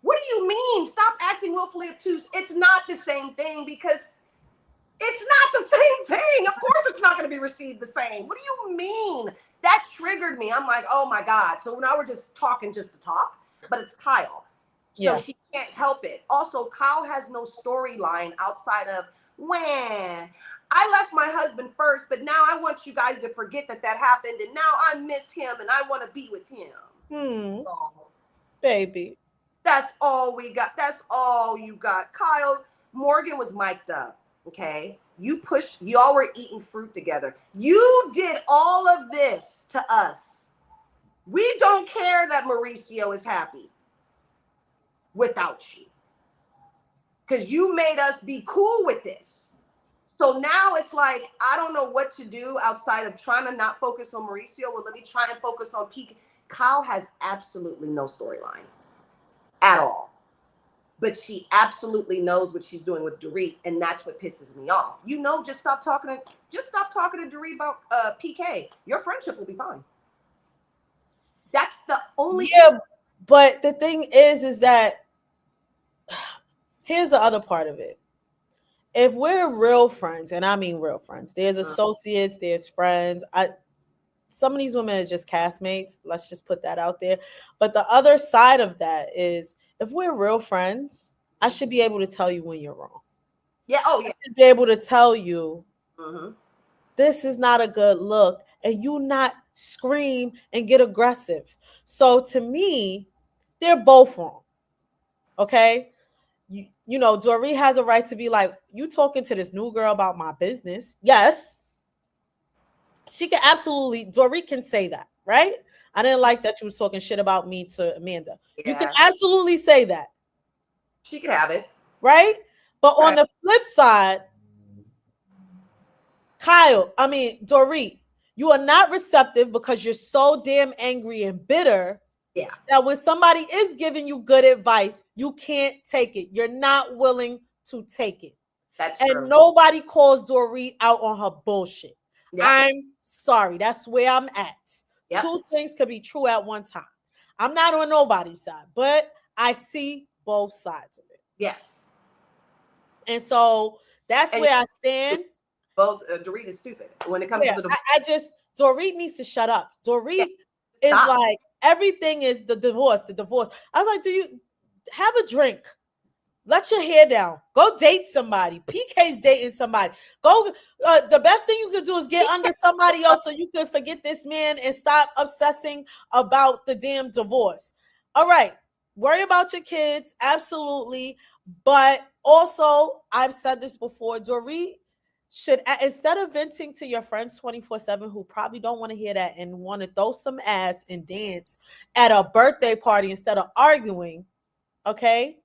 What do you mean? Stop acting willfully obtuse. It's not the same thing because it's not the same thing. Of course, it's not going to be received the same. What do you mean? That triggered me. I'm like, oh my God. So now we're just talking just to talk, but it's Kyle. So Yeah. she can't help it. Also, Kyle has no storyline outside of, when I left my husband first, but now I want you guys to forget that happened. And now I miss him and I want to be with him. Hmm. So Baby. that's all we got. That's all you got. Kyle, Morgan was mic'd up. Okay. Y'all were eating fruit together. You did all of this to us. We don't care that Mauricio is happy without you. Because you made us be cool with this. So now it's like, I don't know what to do outside of trying to not focus on Mauricio. Well, let me try and focus on Pete. Kyle has absolutely no storyline at all. But she absolutely knows what she's doing with Dorit, and that's what pisses me off. Just stop talking to Dorit about PK. Your friendship will be fine. That's the only issue. Yeah, but the thing is that here's the other part of it. If we're real friends, and I mean real friends, there's associates, there's friends. Some of these women are just castmates. Let's just put that out there. But the other side of that is if we're real friends, I should be able to tell you when you're wrong. Yeah. Oh, I yeah. should be able to tell you Mm-hmm. this is not a good look, and you not scream and get aggressive. So to me, they're both wrong. Okay. Dory has a right to be like, you talking to this new girl about my business. Yes. She can absolutely, Dorit can say that, right? I didn't like that you was talking shit about me to Amanda. You can Yeah, absolutely say that, she could have it. right? But on Right. the flip side, Dorit, you are not receptive because you're so damn angry and bitter Yeah, that when somebody is giving you good advice, you can't take it. You're not willing to take it. that's And true. nobody calls Dorit out on her bullshit. Yep. I'm sorry. That's where I'm at. Yep. Two things could be true at one time. I'm not on nobody's side, but I see both sides of it. Yes. And so that's And where I stand. both Dorit is stupid when it comes to Yeah, the I just Dorit needs to shut up. yeah, Dorit is stop. like everything is the divorce, the divorce. I was like, do you have a drink? Let your hair down. Go date somebody. PK's dating somebody. Go. The best thing you could do is get under somebody else so you can forget this man and stop obsessing about the damn divorce. All right. Worry about your kids, absolutely. But also, I've said this before, Dorit should, instead of venting to your friends 24/7 who probably don't want to hear that and want to throw some ass and dance at a birthday party instead of arguing, okay?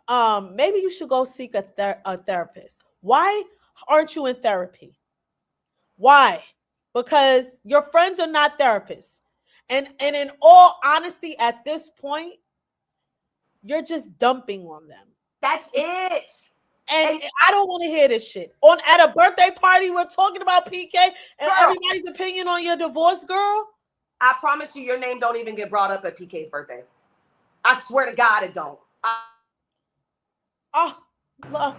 Maybe you should go seek a therapist. Why aren't you in therapy? Why? Because your friends are not therapists. And in all honesty, at this point, you're just dumping on them. That's it. And And I don't want to hear this shit. On At a birthday party, we're talking about PK and girl, everybody's opinion on your divorce, girl. I promise you, your name don't even get brought up at PK's birthday. I swear to God, it don't. Oh, love.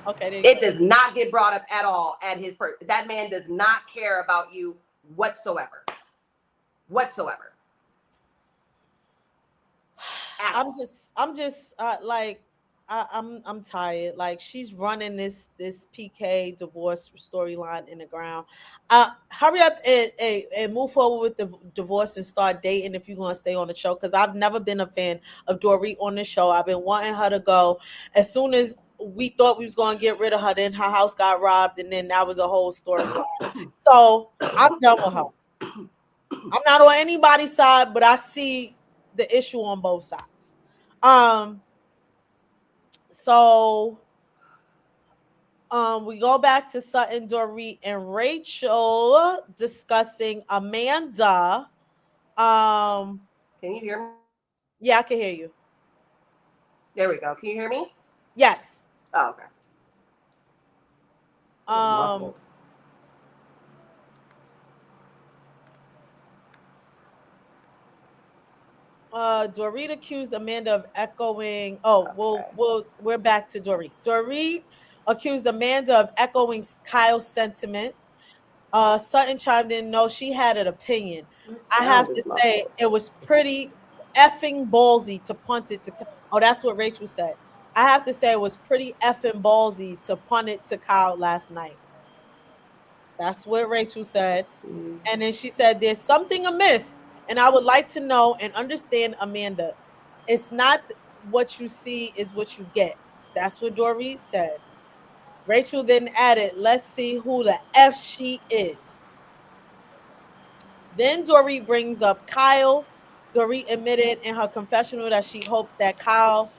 Okay, there you It go. does not get brought up at all at his birthday. That man does not care about you whatsoever. Whatsoever. At all. I'm just like I'm tired. Like she's running this PK divorce storyline in the ground. Hurry up and move forward with the divorce and start dating if you're gonna stay on the show. Because I've never been a fan of Dorit on the show. I've been wanting her to go. As soon as we thought we was gonna get rid of her, then her house got robbed, and then that was a whole storyline. So I'm done with her. I'm not on anybody's side, but I see the issue on both sides. Um, so we go back to Sutton, Dorit, and Rachel discussing Amanda. Um, Can you hear me? yeah, I can hear you. There we go. Can you hear me? Yes. Oh, okay. Um, Muffled. Dorit accused Amanda of echoing. Oh, Okay. we're back to Dorit. Dorit accused Amanda of echoing Kyle's sentiment. Sutton chimed in. No, she had an opinion. My I have sound to is say muffled. it was pretty effing ballsy to punt it to. Oh, that's what Rachel said. I have to say it was pretty effing ballsy to punt it to Kyle last night. That's what Rachel said. Let's see. And then she said, "There's something amiss, and I would like to know and understand, Amanda. It's not what you see is what you get." That's what Dorit said. Rachel then added, "Let's see who the F she is." Then Dorit brings up Kyle. Dorit admitted in her confessional that she hoped that Kyle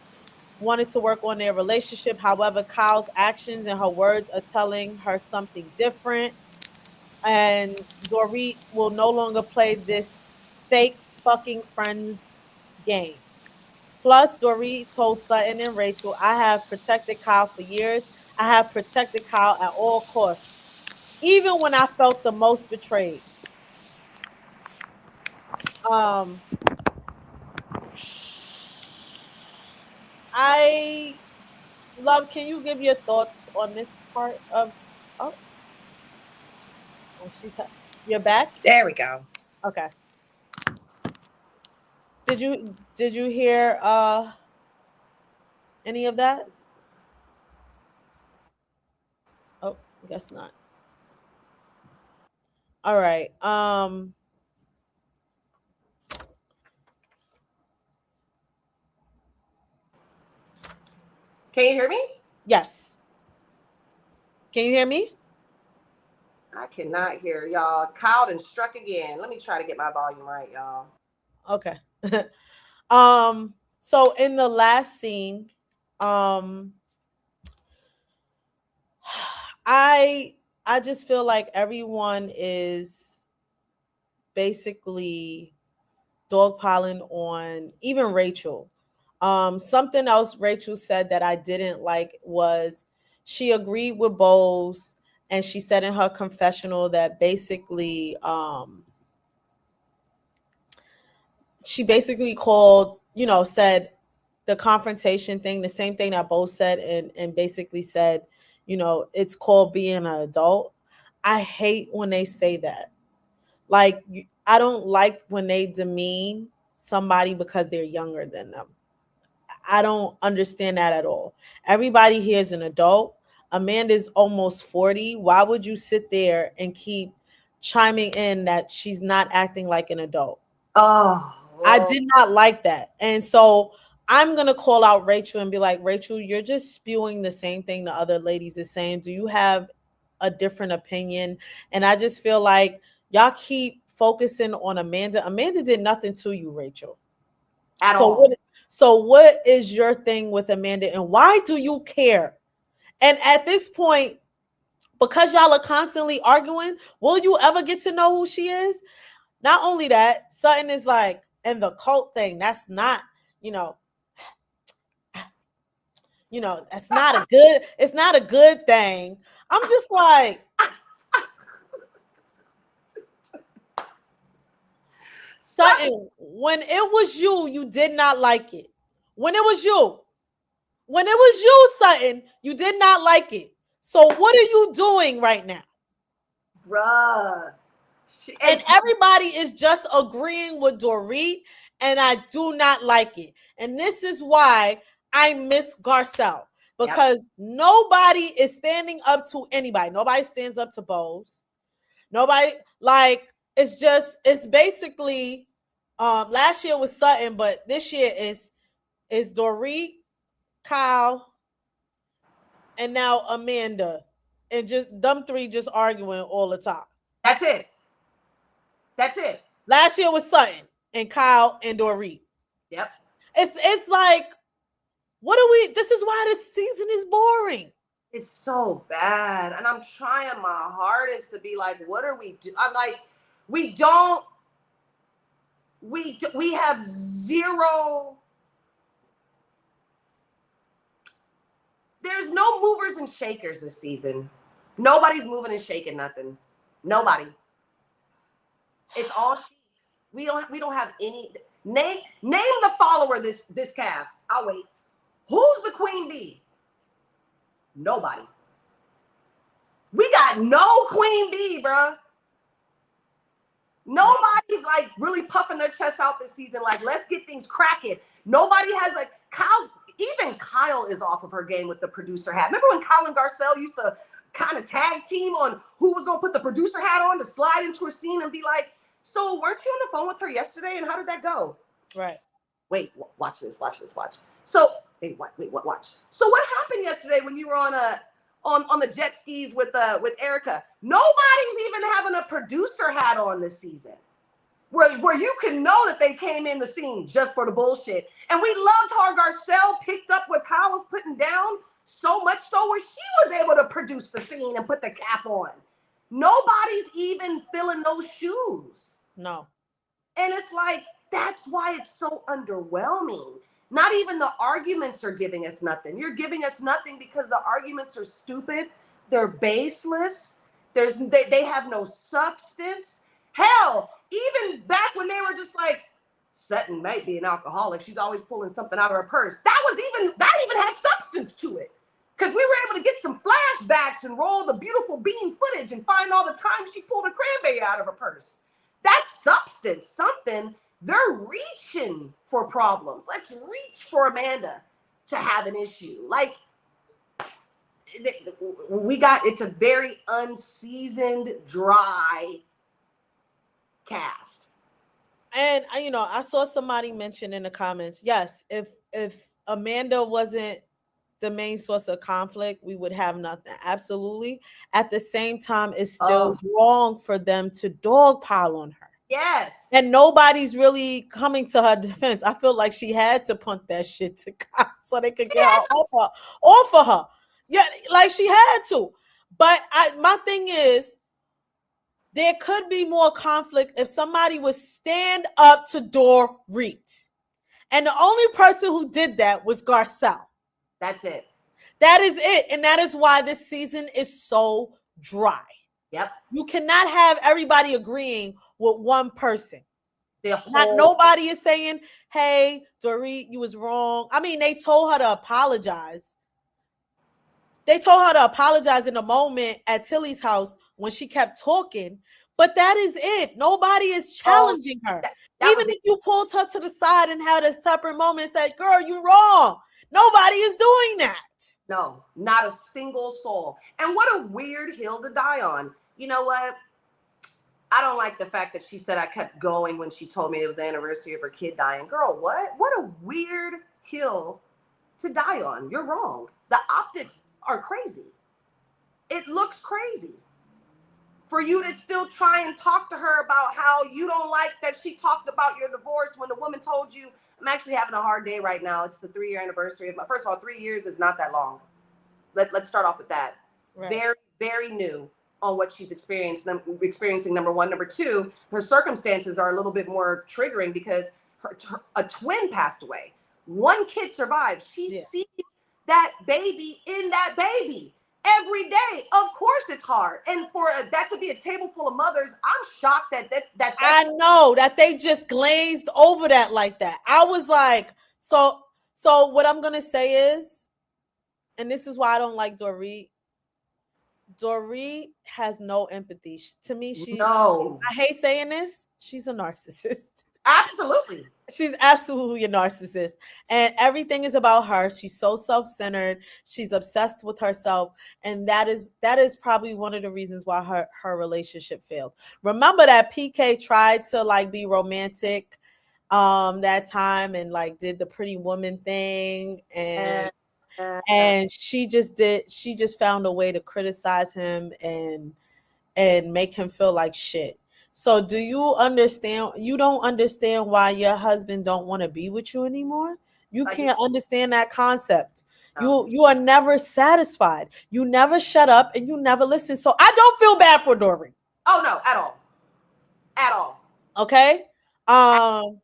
wanted to work on their relationship. However, Kyle's actions and her words are telling her something different. And Dorit will no longer play this fake fucking friends game. Plus, Dorit told Sutton and Rachel, I have protected Kyle for years. I have protected Kyle at all costs, even when I felt the most betrayed. Um, I love. Can you give your thoughts on this part of? Oh, oh, you're back. There we go. Okay. Did you hear any of that? Oh, guess not. All right. Can you hear me? Yes. Can you hear me? I cannot hear y'all. Kyle and struck again. Let me try to get my volume right, y'all. Okay. um so in the last scene, um I I just feel like everyone is basically dogpiling on even Rachel. Something else Rachel said that I didn't like was she agreed with Bose, and she said in her confessional that basically she basically called, said the confrontation thing, the same thing that Bose said, and basically said, it's called being an adult. I hate when they say that. Like, I don't like when they demean somebody because they're younger than them. I don't understand that at all. Everybody here is an adult. Amanda's almost 40. Why would you sit there and keep chiming in that she's not acting like an adult? I Oh, did not like that. And so I'm going to call out Rachel and be like, Rachel, you're just spewing the same thing the other ladies is saying. Do you have a different opinion? And I just feel like y'all keep focusing on Amanda. Amanda did nothing to you, Rachel. at So all. what is your thing with Amanda, and why do you care? And at this point, because y'all are constantly arguing, will you ever get to know who she is? Not only that, Sutton is like, and the cult thing, that's not, you know, that's not a good, it's not a good thing. I'm just like, Sutton, Sutton, when it was you, you did not like it. When it was you, when it was you, Sutton, you did not like it. So what are you doing right now? bruh. And And everybody is just agreeing with Dorit, and I do not like it. And this is why I miss Garcelle, yep, because nobody is standing up to anybody. Nobody stands up to Bose. Nobody, like, it's basically last year was Sutton, but this year is Dorit, Kyle, and now Amanda. And just them three just arguing all the time. that's it. That's it. Last year was Sutton and Kyle and Dorit. Yep. It's like, what are we? This is why this season is boring. It's so bad. And I'm trying my hardest to be like, what are we doing? I'm like, we don't, we have zero, there's no movers and shakers this season. Nobody's moving and shaking nothing. Nobody. It's all sheep. We don't have any name the follower this cast. I'll wait. Who's the queen bee? Nobody. We got no queen bee, bruh. No, Nobody's like really puffing their chest out this season. Like, let's get things cracking. Nobody has like even Kyle is off of her game with the producer hat. Remember when Kyle and Garcelle used to kind of tag team on who was gonna put the producer hat on to slide into a scene and be like, so weren't you on the phone with her yesterday? And how did that go? right. Wait, watch this, watch this, watch. So, hey, wait, watch. So what happened yesterday when you were on the jet skis with Erica? Nobody's even having a producer hat on this season. Where you can know that they came in the scene just for the bullshit. And we loved how Garcelle picked up what Kyle was putting down, so much so where she was able to produce the scene and put the cap on. Nobody's even filling those shoes. No. And it's like, that's why it's so underwhelming. Not even the arguments are giving us nothing. You're giving us nothing because the arguments are stupid. They're baseless. They have no substance. Hell, even back when they were just like, Sutton might be an alcoholic. She's always pulling something out of her purse. That even had substance to it. Because we were able to get some flashbacks and roll the beautiful bean footage and find all the times she pulled a cranberry out of her purse. That's substance, something. They're reaching for problems. Let's reach for Amanda to have an issue. Like, it's a very unseasoned, dry cast. And I saw somebody mention in the comments, yes, if Amanda wasn't the main source of conflict, we would have nothing. Absolutely. At the same time, it's still Oh, wrong for them to dogpile on her. yes. And nobody's really coming to her defense. I feel like she had to punt that shit to God so they could get her off of her. Yeah, like she had to. But my thing is, there could be more conflict if somebody would stand up to Dorit. And the only person who did that was Garcelle. That's it. That is it. And that is why this season is so dry. Yep. You cannot have everybody agreeing with one person. The Not whole nobody is saying, hey, Dorit, you was wrong. I mean, they told her to apologize. They told her to apologize in a moment at Tilly's house when she kept talking. But that is it. Nobody is oh, challenging her. that Even was it. if you pulled her to the side and had a separate moment and said, girl, you wrong. Nobody is doing that. No, not a single soul. And what a weird hill to die on. You know what? I don't like the fact that she said I kept going when she told me it was the anniversary of her kid dying. Girl, what? What a weird hill to die on. You're wrong. The optics are crazy. It looks crazy. For you to still try and talk to her about how you don't like that she talked about your divorce when the woman told you, I'm actually having a hard day right now. It's the 3-year anniversary of my, first of all, 3 years is not that long. Let's start off with that. Right. Very, very new on what she's experiencing, number one. Number two, her circumstances are a little bit more triggering because a twin passed away. One kid survived. She sees that baby in that baby every day. Of course it's hard. And for that to be a table full of mothers, I'm shocked that I know that they just glazed over that like that. I was like, so what I'm gonna say is, and this is why I don't like Dorit. Dorit has no empathy. To me, no, I hate saying this, she's a narcissist. absolutely. She's absolutely a narcissist. And everything is about her. She's so self-centered. She's obsessed with herself. And that is probably one of the reasons why her relationship failed. Remember that PK tried to like be romantic that time and like did the pretty woman thing, and Uh, she just found a way to criticize him and make him feel like shit. So do you understand? You don't understand why your husband don't want to be with you anymore? You like, can't understand that concept. no. You are never satisfied. You never shut up and you never listen. So I don't feel bad for Dory. Oh no, at all. At all. Okay? Um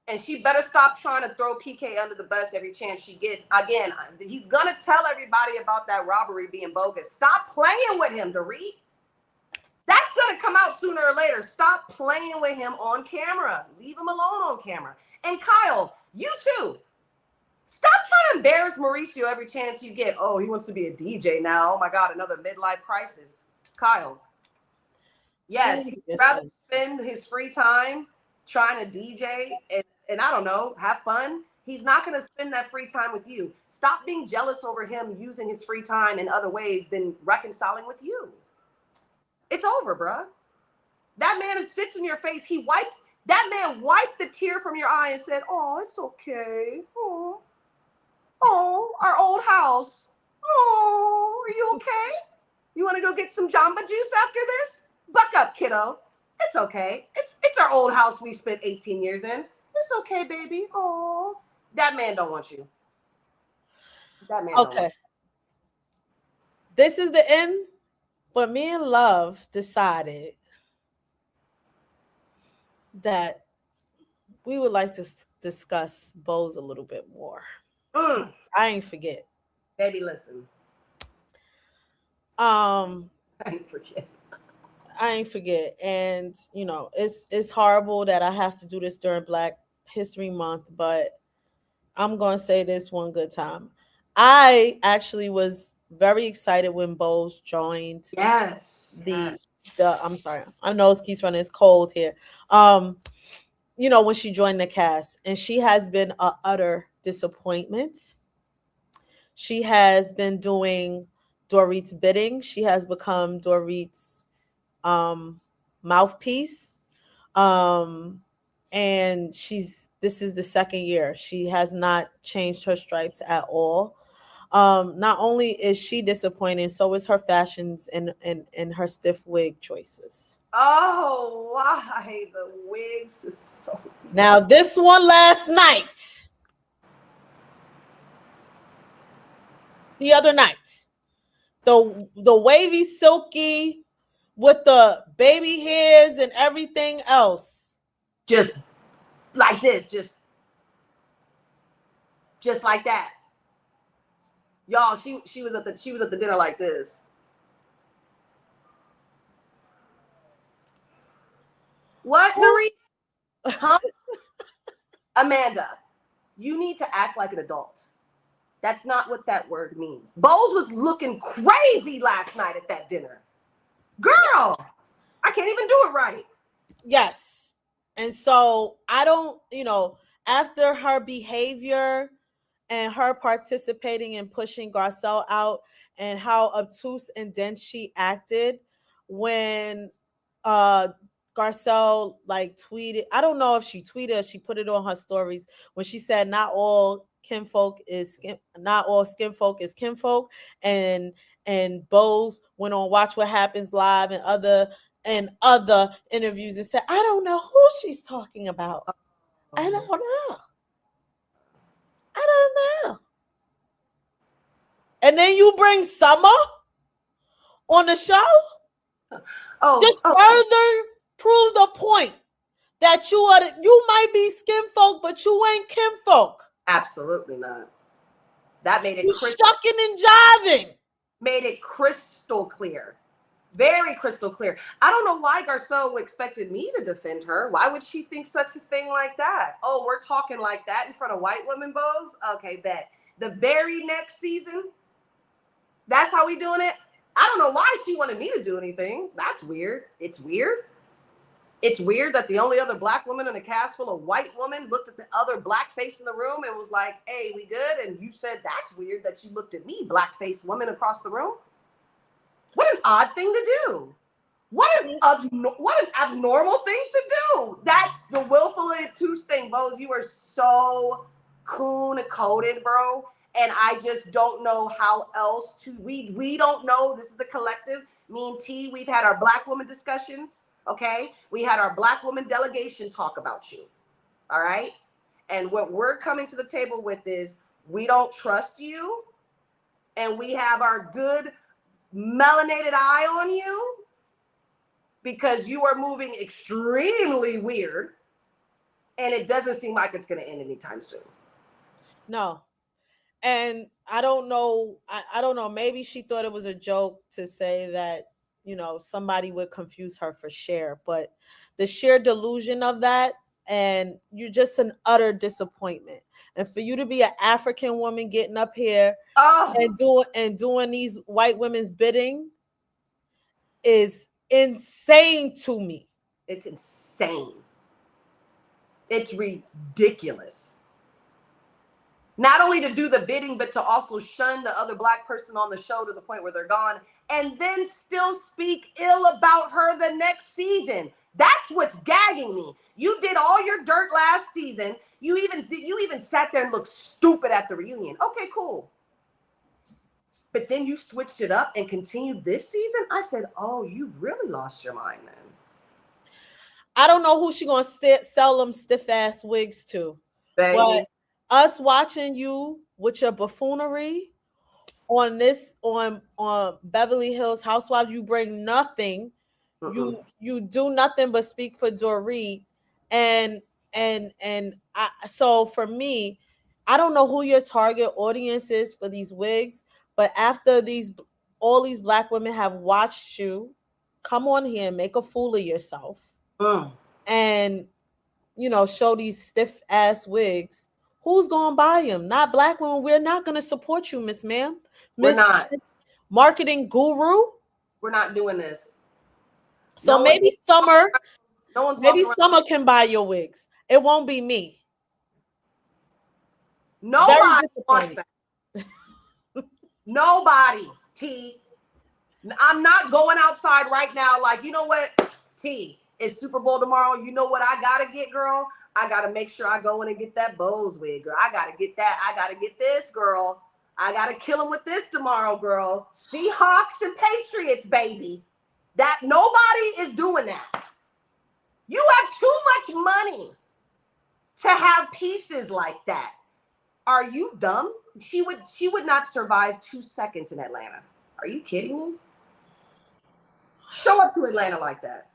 And she better stop trying to throw PK under the bus every chance she gets. Again, he's gonna tell everybody about that robbery being bogus. Stop playing with him, Dorit. That's gonna come out sooner or later. Stop playing with him on camera. Leave him alone on camera. And Kyle, you too. Stop trying to embarrass Mauricio every chance you get. Oh, he wants to be a DJ now. Oh my God, another midlife crisis. Kyle, yes, he'd rather listen. spend his free time trying to DJ and I don't know, have fun. He's not going to spend that free time with you. Stop being jealous over him using his free time in other ways than reconciling with you. It's over, bruh. That man sits in your face. That man wiped the tear from your eye and said, oh, it's okay. Oh, our old house. Oh, are you okay? You want to go get some Jamba Juice after this? Buck up, kiddo. It's okay. It's our old house we spent 18 years in. It's okay, baby. Oh, that man don't want you. That man don't want Okay. This is the end, but me and Love decided that we would like to discuss Bose a little bit more. you. I ain't forget. Baby, listen. Um, I ain't forget. I ain't forget. And it's horrible that I have to do this during Black History Month, but I'm gonna say this one good time. I actually was very excited when Bose joined Yes. the I'm sorry, my nose keeps running, it's cold here. Um, when she joined the cast, and she has been a utter disappointment. She has been doing Dorit's bidding. She has become Dorit's um, mouthpiece. Um, and this is the second year. She has not changed her stripes at all. Not only is she disappointing, so is her fashions and her stiff wig choices. Oh, why the wigs is so Now, this one last night, the other night, the wavy silky with the baby hairs and everything else. just like this, just like that. Y'all, she was at the dinner like this. What, Dorit? Huh? Amanda, you need to act like an adult. That's not what that word means. Bose was looking crazy last night at that dinner. Girl, I can't even do it right. Yes. And so I don't, after her behavior and her participating in pushing Garcelle out and how obtuse and dense she acted when uh Garcelle like tweeted, I don't know if she tweeted or she put it on her stories when she said not all skin folk is kinfolk, and Bose went on Watch What Happens Live and other interviews and said, I don't know who she's talking about. I don't know. I don't know. And then you bring Summer on the show, Oh, just further proves the point that you might be skin folk, but you ain't kinfolk. absolutely not. That You shucking and jiving. made it crystal clear. Very crystal clear. I don't know why Garcelle expected me to defend her. Why would she think such a thing like that? Oh, we're talking like that in front of white women, Bose? Okay, bet. The very next season, that's how we doing it? I don't know why she wanted me to do anything. That's weird. It's weird. It's weird that the only other black woman in a cast full of white women looked at the other black face in the room and was like, hey, we good? And you said that's weird that you looked at me, black face woman across the room. What an odd thing to do. What an abnormal thing to do. That's the willfully obtuse thing, Bose. You are so coon coded, bro. And I just don't know how else to. We don't know. This is a collective. Me and T, we've had our black woman discussions. Okay, we had our black woman delegation talk about you. All right, and what we're coming to the table with is we don't trust you, and we have our good melanated eye on you because you are moving extremely weird and it doesn't seem like it's going to end anytime soon. No. And I don't know. I don't know. Maybe she thought it was a joke to say that, somebody would confuse her for Cher, but the sheer delusion of that, and you're just an utter disappointment. And for you to be an African woman getting up here Oh, and doing these white women's bidding is insane to me. it's insane. It's ridiculous. Not only to do the bidding, but to also shun the other black person on the show to the point where they're gone, and then still speak ill about her the next season. That's what's gagging me. You did all your dirt last season. You even sat there and looked stupid at the reunion. Okay, cool. But then you switched it up and continued this season. I said, "Oh, you've really lost your mind then." I don't know who she gonna sell them stiff ass wigs to, but Baby. us watching you with your buffoonery on Beverly Hills Housewives, you bring nothing. Mm-mm. You do nothing but speak for Dorit, and so for me, I don't know who your target audience is for these wigs, but after all these black women have watched you come on here and make a fool of yourself Mm. and show these stiff ass wigs. Who's gonna buy them? Not black women. We're not gonna support you, Miss Ma'am, We're Miss not. Marketing Guru. We're not doing this. So No one. No one's maybe walking around. Summer can buy your wigs. It won't be me. Very Nobody wants disappointed. that. Nobody. T. I'm not going outside right now. Like, you know what? T. It's Super Bowl tomorrow. You know what I gotta get, girl? I gotta make sure I go in and get that Bose wig, girl. I gotta get that. I gotta get this, girl. I gotta kill him with this tomorrow, girl. Seahawks and Patriots, baby. That nobody is doing that. You have too much money to have pieces like that. Are you dumb? She would not survive 2 seconds in Atlanta. Are you kidding me? Show up to Atlanta like that.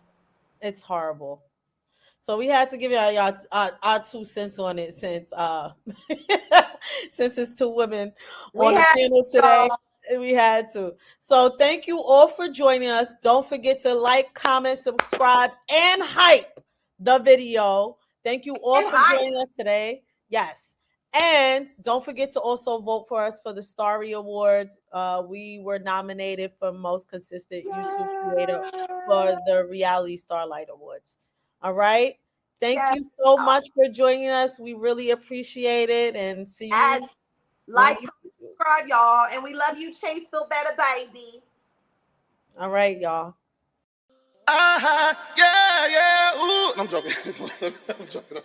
It's horrible. So we had to give y'all our 2 cents on it since since it's two women We on the had panel today. y'all. We had to. So thank you all for joining us. Don't forget to like, comment, subscribe, and hype the video. Thank you all And for hype. joining us today. Yes. And don't forget to also vote for us for the Starry Awards. We were nominated for most consistent YouTube creator for the Reality Starlight Awards. All right. Thank Yes. you so much for joining us. We really appreciate it and see you Yes. when Like, we comment, subscribe, y'all. And we love you, Chase. Feel better, baby. all right, y'all. Yeah, yeah. Ooh, I'm joking. I'm joking.